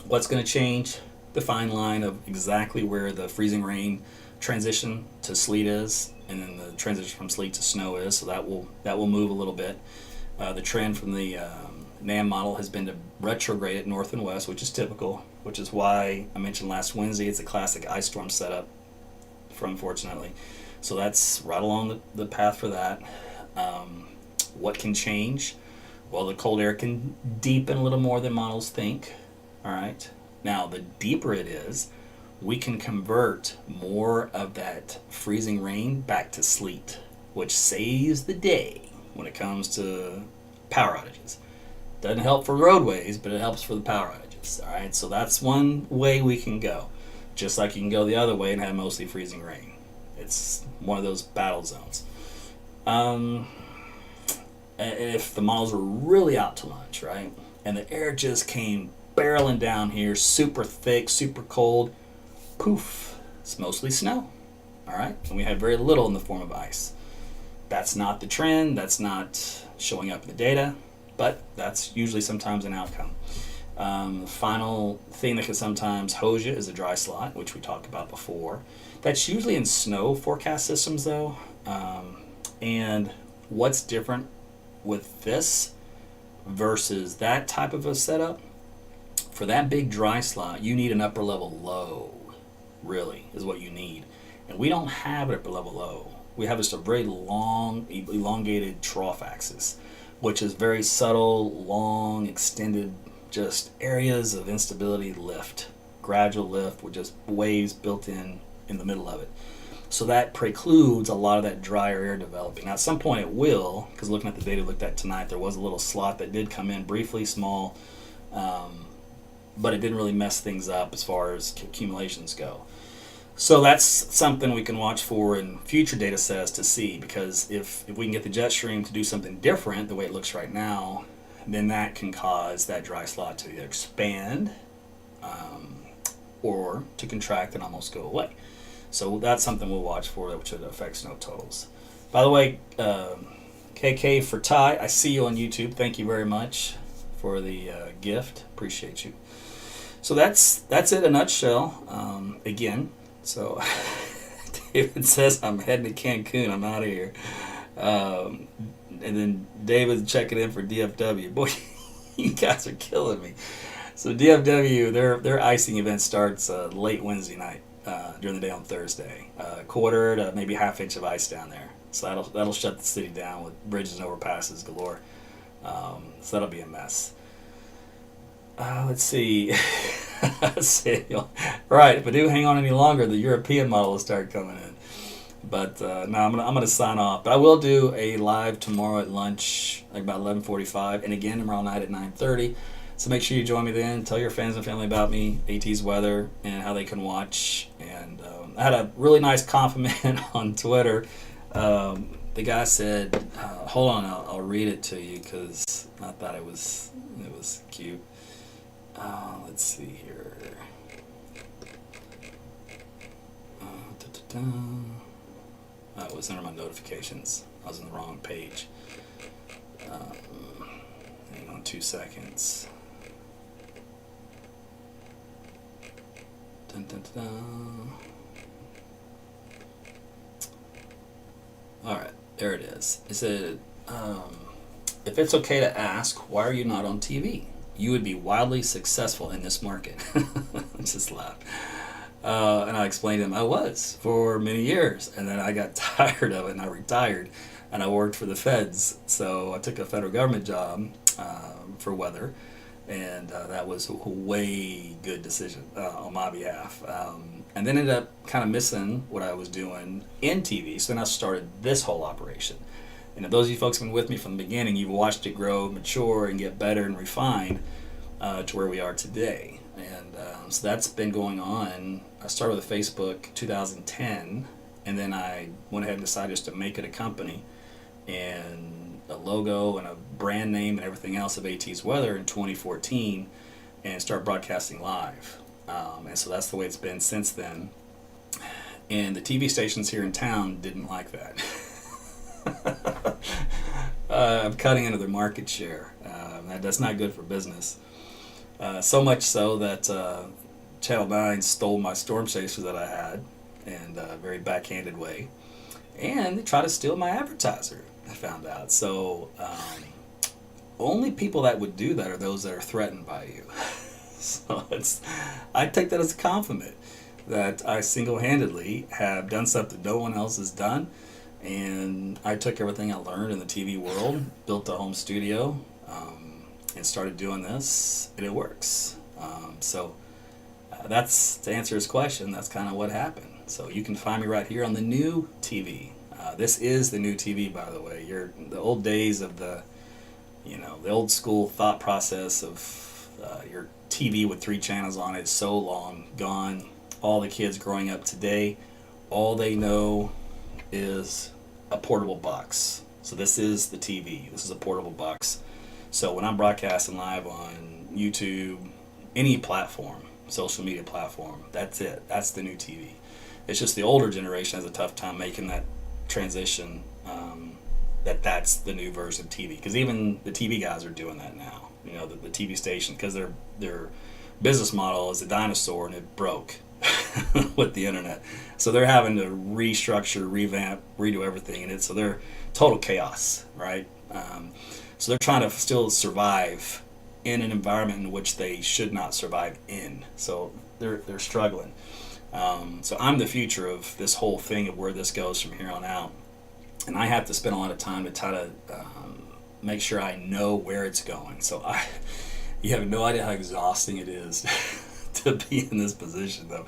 What's going to change? The fine line of exactly where the freezing rain transition to sleet is, and then the transition from sleet to snow is. So that will move a little bit. The trend from the NAM model has been to retrograde it north and west, which is typical, which is why I mentioned last Wednesday it's a classic ice storm setup, unfortunately. So that's right along the path for that. What can change? Well, the cold air can deepen a little more than models think. All right. Now, the deeper it is, we can convert more of that freezing rain back to sleet, which saves the day when it comes to power outages. Doesn't help for roadways, but it helps for the power outages. All right. So that's one way we can go. Just like you can go the other way and have mostly freezing rain. It's one of those battle zones. If the models were really out to lunch, right, and the air just came barreling down here, super thick, super cold, poof, it's mostly snow, all right? And we had very little in the form of ice. That's not the trend, that's not showing up in the data, but that's usually sometimes an outcome. The final thing that can sometimes hose you is a dry slot, which we talked about before. That's usually in snow forecast systems, though. And what's different with this versus that type of a setup? For that big dry slot, you need an upper level low, really, is what you need. And we don't have an upper level low. We have just a very long, elongated trough axis, which is very subtle, long, extended, just areas of instability lift, gradual lift with just waves built in the middle of it. So that precludes a lot of that drier air developing. Now, at some point it will, because looking at the data we looked at tonight, there was a little slot that did come in briefly, small, but it didn't really mess things up as far as accumulations go. So that's something we can watch for in future data sets to see, because if we can get the jet stream to do something different the way it looks right now, then that can cause that dry slot to either expand or to contract and almost go away. So that's something we'll watch for, which would affect snow totals. By the way, KK for Ty, I see you on YouTube. Thank you very much for the gift. Appreciate you. So that's it in a nutshell. Again, so David says I'm heading to Cancun. I'm out of here. And then David's checking in for DFW. Boy, you guys are killing me. So DFW, their icing event starts late Wednesday night during the day on Thursday. Quarter to maybe half inch of ice down there. So that'll shut the city down with bridges and overpasses galore. So that'll be a mess. Let's see. Right, if I do hang on any longer, the European model will start coming in. But no, I'm gonna sign off. But I will do a live tomorrow at lunch, like about 11:45, and again tomorrow night at 9:30. So make sure you join me then. Tell your friends and family about me, AT's weather, and how they can watch. And I had a really nice compliment on Twitter. The guy said, "Hold on, I'll read it to you because I thought it was cute." Let's see here. It was under my notifications. I was on the wrong page. Hang on 2 seconds. Dun, dun, dun, dun. All right, there it is. It said, if it's okay to ask, why are you not on TV? You would be wildly successful in this market. Just laugh. And I explained to him I was for many years, and then I got tired of it and I retired, and I worked for the feds. So I took a federal government job for weather, and that was a way good decision on my behalf. And then ended up kind of missing what I was doing in TV. So then I started this whole operation. And if those of you folks have been with me from the beginning, you've watched it grow, mature, and get better and refined to where we are today. And so that's been going on. I started with Facebook 2010, and then I went ahead and decided just to make it a company and a logo and a brand name and everything else of AT's Weather in 2014, and start broadcasting live. And so that's the way it's been since then. And the TV stations here in town didn't like that. I'm cutting into their market share. That's not good for business. So much so that Channel 9 stole my storm chaser that I had in a very backhanded way. And they tried to steal my advertiser, I found out. So only people that would do that are those that are threatened by you. So I take that as a compliment that I single-handedly have done something no one else has done. And I took everything I learned in the TV world, built a home studio, and started doing this, and it works. So that's, to answer his question, that's kind of what happened. So you can find me right here on the new TV. This is the new TV, by the way. The old days of the old school thought process of your TV with 3 channels on it is so long gone. All the kids growing up today, all they know is a portable box. So this is the TV. This is a portable box. So when I'm broadcasting live on YouTube, any platform, social media platform, that's it. That's the new TV. It's just the older generation has a tough time making that transition, that's the new version of TV. Because even the TV guys are doing that now. You know, the TV station, because their business model is a dinosaur and it broke with the internet. So they're having to restructure, revamp, redo everything, and so they're total chaos, right? So they're trying to still survive in an environment in which they should not survive in. So they're struggling. So I'm the future of this whole thing of where this goes from here on out, and I have to spend a lot of time to try to make sure I know where it's going. So you have no idea how exhausting it is to be in this position, though,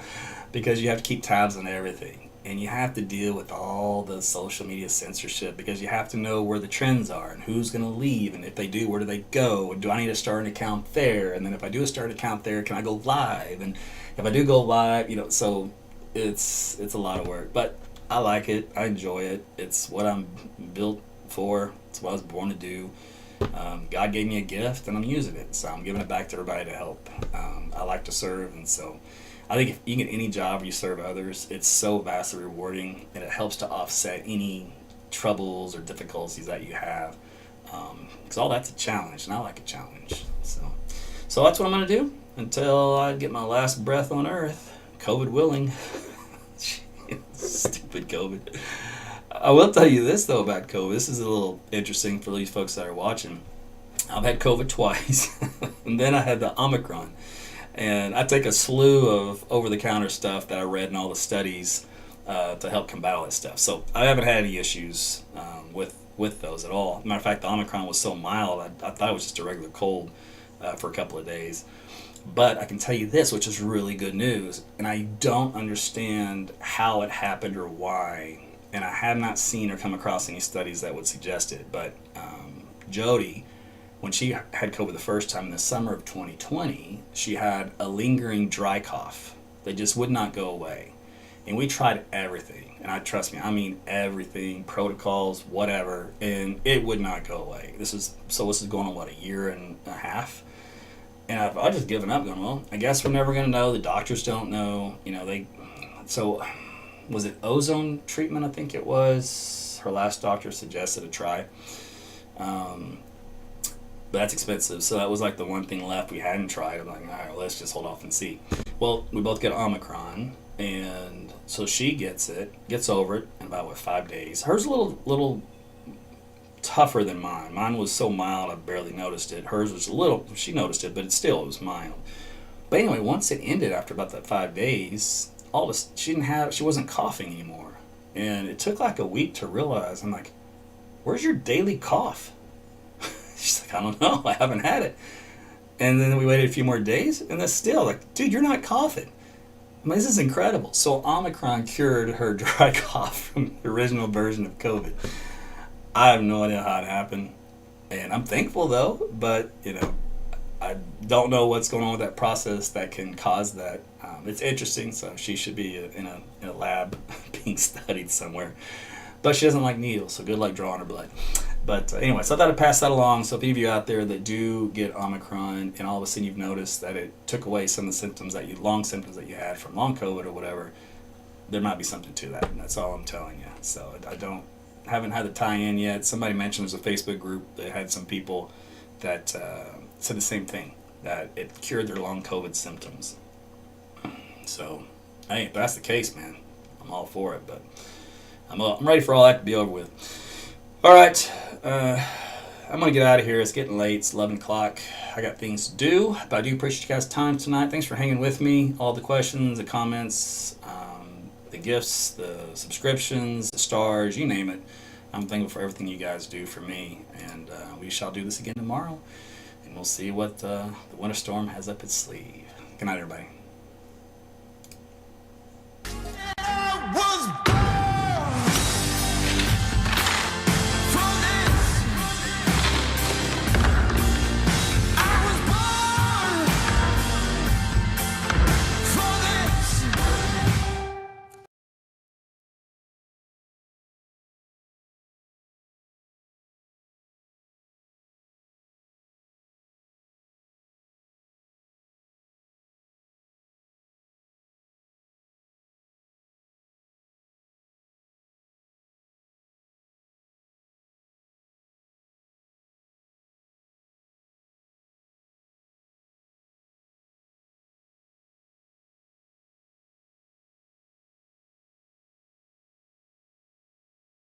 because you have to keep tabs on everything, and you have to deal with all the social media censorship, because you have to know where the trends are and who's going to leave, and if they do, where do they go, and do I need to start an account there, and then if I do start an account there, can I go live, and if I do go live, so it's a lot of work, but I like it, I enjoy it, it's what I'm built for, it's what I was born to do. God gave me a gift and I'm using it, so I'm giving it back to everybody to help. I like to serve, and so I think if you get any job where you serve others, it's so vastly rewarding, and it helps to offset any troubles or difficulties that you have. Because all that's a challenge, and I like a challenge. So that's what I'm going to do until I get my last breath on earth, COVID willing. Stupid COVID. I will tell you this, though, about COVID. This is a little interesting for these folks that are watching. I've had COVID twice, and then I had the Omicron. And I take a slew of over-the-counter stuff that I read in all the studies to help combat all that stuff. So I haven't had any issues with those at all. Matter of fact, the Omicron was so mild, I thought it was just a regular cold for a couple of days. But I can tell you this, which is really good news, and I don't understand how it happened or why, and I have not seen or come across any studies that would suggest it, but Jody, when she had COVID the first time in the summer of 2020, she had a lingering dry cough that just would not go away. And we tried everything, and trust me, I mean everything, protocols, whatever, and it would not go away. This is going on, a year and a half? And I've just given up, going, well, I guess we're never going to know. The doctors don't know. So was it ozone treatment, I think it was? Her last doctor suggested a try. But that's expensive. So that was like the one thing left we hadn't tried. I'm like, all right, well, let's just hold off and see. Well, we both get Omicron. And so she gets over it in about, 5 days. Hers a little tougher than mine. Mine was so mild I barely noticed it. Hers was she noticed it, but it was mild. But anyway, once it ended after about that 5 days, she wasn't coughing anymore. And it took like a week to realize, I'm like, where's your daily cough? She's like, I don't know, I haven't had it. And then we waited a few more days, and that's still like, dude, you're not coughing. I mean, this is incredible. So Omicron cured her dry cough from the original version of COVID. I have no idea how it happened, and I'm thankful though, but I don't know what's going on with that process that can cause that. It's interesting, so she should be in a lab being studied somewhere, but she doesn't like needles, so good luck drawing her blood. But anyway, so I thought I'd pass that along. So if any of you out there that do get Omicron and all of a sudden you've noticed that it took away some of the long symptoms that you had from long COVID or whatever, there might be something to that, and that's all I'm telling you. So haven't had the tie-in yet. Somebody mentioned there's a Facebook group that had some people that said the same thing, that it cured their long COVID symptoms. So, hey, if that's the case, man, I'm all for it, but I'm ready for all that to be over with. All right, I'm going to get out of here. It's getting late. It's 11 o'clock. I got things to do, but I do appreciate you guys' time tonight. Thanks for hanging with me. All the questions, the comments, the gifts, the subscriptions, the stars, you name it. I'm thankful for everything you guys do for me, and we shall do this again tomorrow, and we'll see what the winter storm has up its sleeve. Good night, everybody.